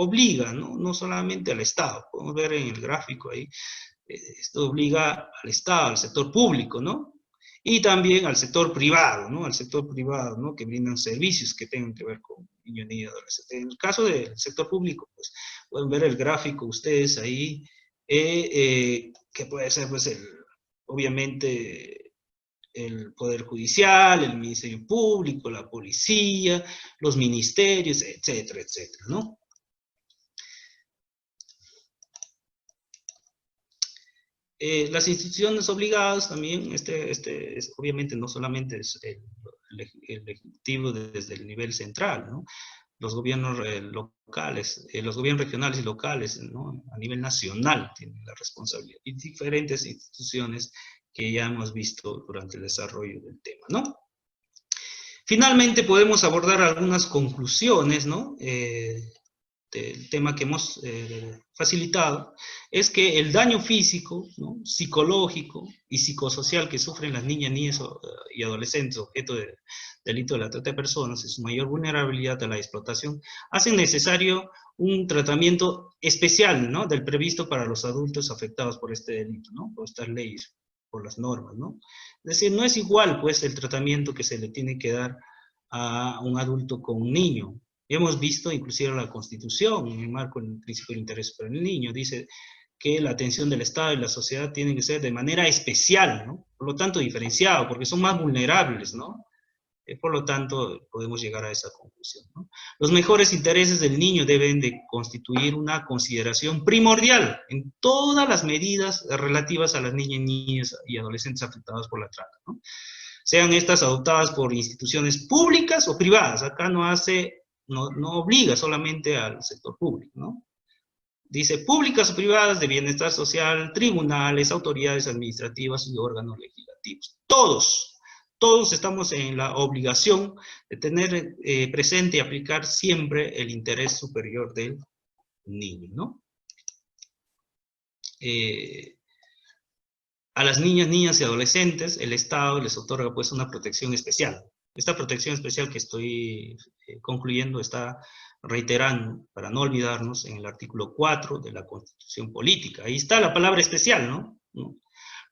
obliga, ¿no?, no solamente al Estado, podemos ver en el gráfico ahí, esto obliga al Estado, al sector público, ¿no?, y también al sector privado, ¿no?, al sector privado, ¿no?, que brindan servicios que tengan que ver con niños, niñas y adolescentes. En el caso del sector público, pues, pueden ver el gráfico ustedes ahí, que puede ser, pues, obviamente, el Poder Judicial, el Ministerio Público, la policía, los ministerios, etcétera, etcétera, ¿no? Las instituciones obligadas también, obviamente no solamente es el Ejecutivo desde el nivel central, ¿no? Los gobiernos locales, los gobiernos regionales y locales, ¿no?, a nivel nacional tienen la responsabilidad, y diferentes instituciones que ya hemos visto durante el desarrollo del tema, ¿no? Finalmente podemos abordar algunas conclusiones, ¿no?, del tema que hemos facilitado, es que el daño físico, ¿no?, psicológico y psicosocial que sufren las niñas, niños y adolescentes objeto de delito de la trata de personas y su mayor vulnerabilidad a la explotación, hacen necesario un tratamiento especial, ¿no?, del previsto para los adultos afectados por este delito, ¿no?, por estas leyes, por las normas, ¿no? Es decir, no es igual, pues, el tratamiento que se le tiene que dar a un adulto con un niño. Hemos visto inclusive la Constitución, en el marco del principio de interés para el niño, dice que la atención del Estado y la sociedad tienen que ser de manera especial, ¿no?, por lo tanto diferenciado, porque son más vulnerables, ¿no? Por lo tanto, podemos llegar a esa conclusión, ¿no? Los mejores intereses del niño deben de constituir una consideración primordial en todas las medidas relativas a las niñas, niños y adolescentes afectados por la trata, ¿no? Sean estas adoptadas por instituciones públicas o privadas. Acá no hace no obliga solamente al sector público, ¿no? Dice, públicas o privadas de bienestar social, tribunales, autoridades administrativas y órganos legislativos. Todos estamos en la obligación de tener presente y aplicar siempre el interés superior del niño, ¿no? A las niñas y adolescentes, el Estado les otorga pues una protección especial. Esta protección especial que estoy concluyendo está reiterando, para no olvidarnos, en el artículo 4 de la Constitución Política. Ahí está la palabra especial, ¿no?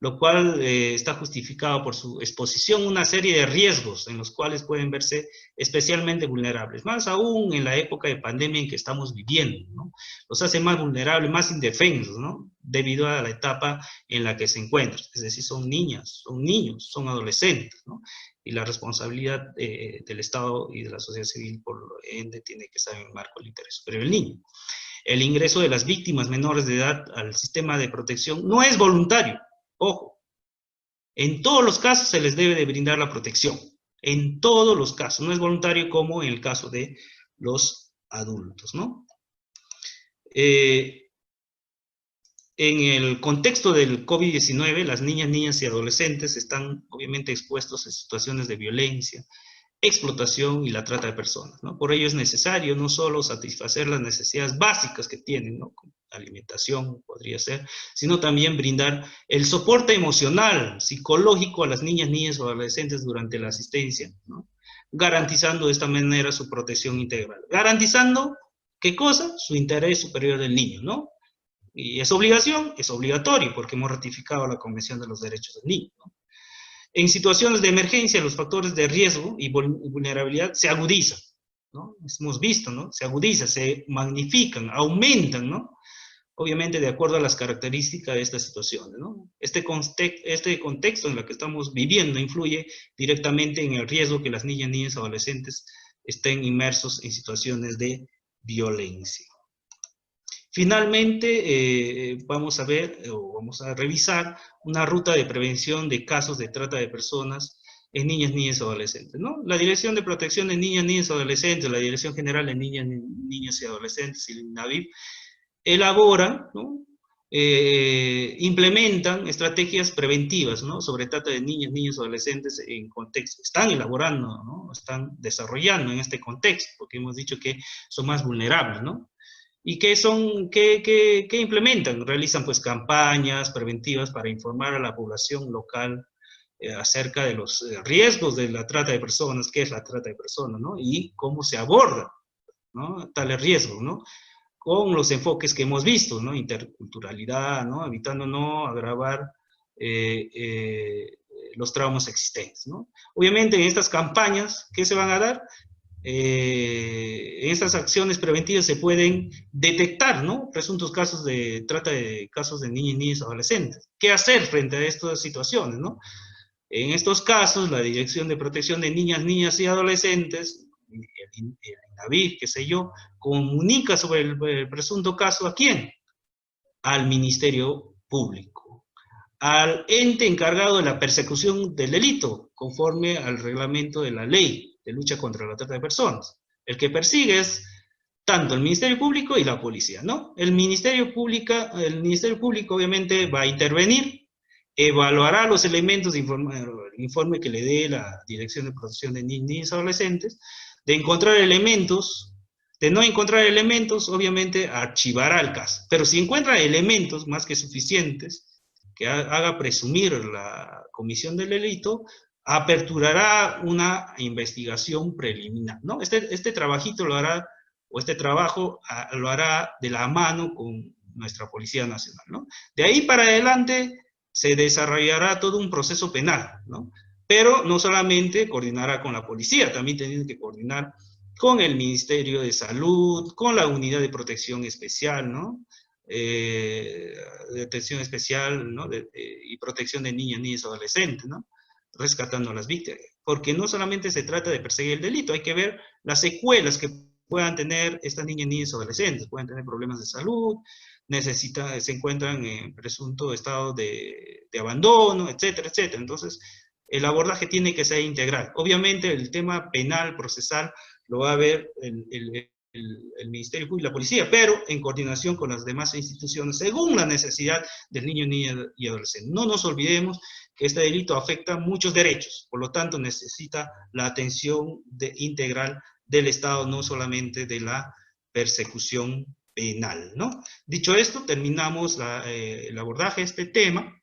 Lo cual está justificado por su exposición a una serie de riesgos en los cuales pueden verse especialmente vulnerables, más aún en la época de pandemia en que estamos viviendo, ¿no? Los hace más vulnerables, más indefensos, ¿no? Debido a la etapa en la que se encuentran, es decir, son niñas, son niños, son adolescentes, ¿no? Y la responsabilidad del Estado y de la sociedad civil, por ende, tiene que estar en el marco del interés superior del niño. El ingreso de las víctimas menores de edad al sistema de protección no es voluntario. Ojo, en todos los casos se les debe de brindar la protección, en todos los casos, no es voluntario como en el caso de los adultos, ¿no? En el contexto del COVID-19, las niñas y adolescentes están obviamente expuestos a situaciones de violencia, explotación y la trata de personas, ¿no? Por ello es necesario no solo satisfacer las necesidades básicas que tienen, ¿no? Como alimentación podría ser, sino también brindar el soporte emocional, psicológico a las niñas o adolescentes durante la asistencia, ¿no? Garantizando de esta manera su protección integral. Garantizando, ¿qué cosa? Su interés superior del niño, ¿no? Y es obligación, es obligatorio, porque hemos ratificado la Convención de los Derechos del Niño, ¿no? En situaciones de emergencia, los factores de riesgo y vulnerabilidad se agudizan, ¿no? Hemos visto, ¿no? Se agudizan, se magnifican, aumentan, ¿no? Obviamente de acuerdo a las características de estas situaciones, ¿no? Este contexto en el que estamos viviendo influye directamente en el riesgo que las niñas y adolescentes estén inmersos en situaciones de violencia. Finalmente, vamos a ver o vamos a revisar una ruta de prevención de casos de trata de personas en niñas y adolescentes, ¿no? La Dirección de Protección de Niñas y Adolescentes, la Dirección General de Niñas y Adolescentes y el INAVIP, elaboran, ¿no? Implementan estrategias preventivas, ¿no? Sobre trata de niños y adolescentes en contexto. Están elaborando, ¿no? Están desarrollando en este contexto, porque hemos dicho que son más vulnerables, ¿no? ¿Y qué implementan? Realizan pues campañas preventivas para informar a la población local acerca de los riesgos de la trata de personas, qué es la trata de personas, ¿no? Y cómo se aborda, ¿no? Tales riesgos, ¿no? Con los enfoques que hemos visto, ¿no? Interculturalidad, ¿no? Evitando no agravar los traumas existentes, ¿no? Obviamente en estas campañas, ¿qué se van a dar? En estas acciones preventivas se pueden detectar, ¿no? Presuntos casos de trata de casos de niñas y niños adolescentes. ¿Qué hacer frente a estas situaciones, no? En estos casos, la Dirección de Protección de Niñas y Adolescentes, el INAVIF, qué sé yo, comunica sobre el presunto caso ¿a quién? Al Ministerio Público, al ente encargado de la persecución del delito, conforme al reglamento de la ley de lucha contra la trata de personas. El que persigue es tanto el Ministerio Público y la policía, ¿no? El Ministerio Público obviamente va a intervenir, evaluará los elementos de informe que le dé la Dirección de Protección de Niños y Adolescentes, de encontrar elementos, de no encontrar elementos, obviamente archivará el caso. Pero si encuentra elementos más que suficientes que haga presumir la comisión del delito, aperturará una investigación preliminar, ¿no? Este trabajito lo hará, o este trabajo lo hará de la mano con nuestra Policía Nacional, ¿no? De ahí para adelante se desarrollará todo un proceso penal, ¿no? Pero no solamente coordinará con la policía, también tiene que coordinar con el Ministerio de Salud, con la Unidad de Protección Especial, ¿no? De atención especial, ¿no? Y protección de niñas y adolescentes, ¿no? Rescatando a las víctimas. Porque no solamente se trata de perseguir el delito, hay que ver las secuelas que puedan tener estas niñas y adolescentes. Pueden tener problemas de salud, se encuentran en presunto estado de abandono, etcétera, etcétera. Entonces, el abordaje tiene que ser integral. Obviamente, el tema penal, procesal, lo va a ver el Ministerio Público y la Policía, pero en coordinación con las demás instituciones, según la necesidad del niño, niña y adolescente. No nos olvidemos que este delito afecta muchos derechos, por lo tanto necesita la atención integral del Estado, no solamente de la persecución penal, ¿no? Dicho esto, terminamos el abordaje de este tema.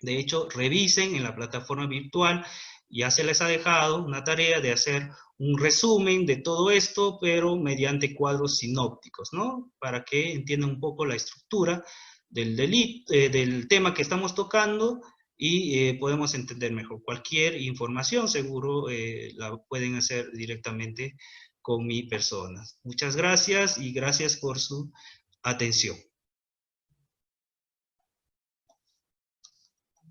De hecho, revisen en la plataforma virtual, ya se les ha dejado una tarea de hacer un resumen de todo esto, pero mediante cuadros sinópticos, ¿no? Para que entiendan un poco la estructura del delito, del tema que estamos tocando y podemos entender mejor. Cualquier información seguro la pueden hacer directamente con mi persona. Muchas gracias y gracias por su atención.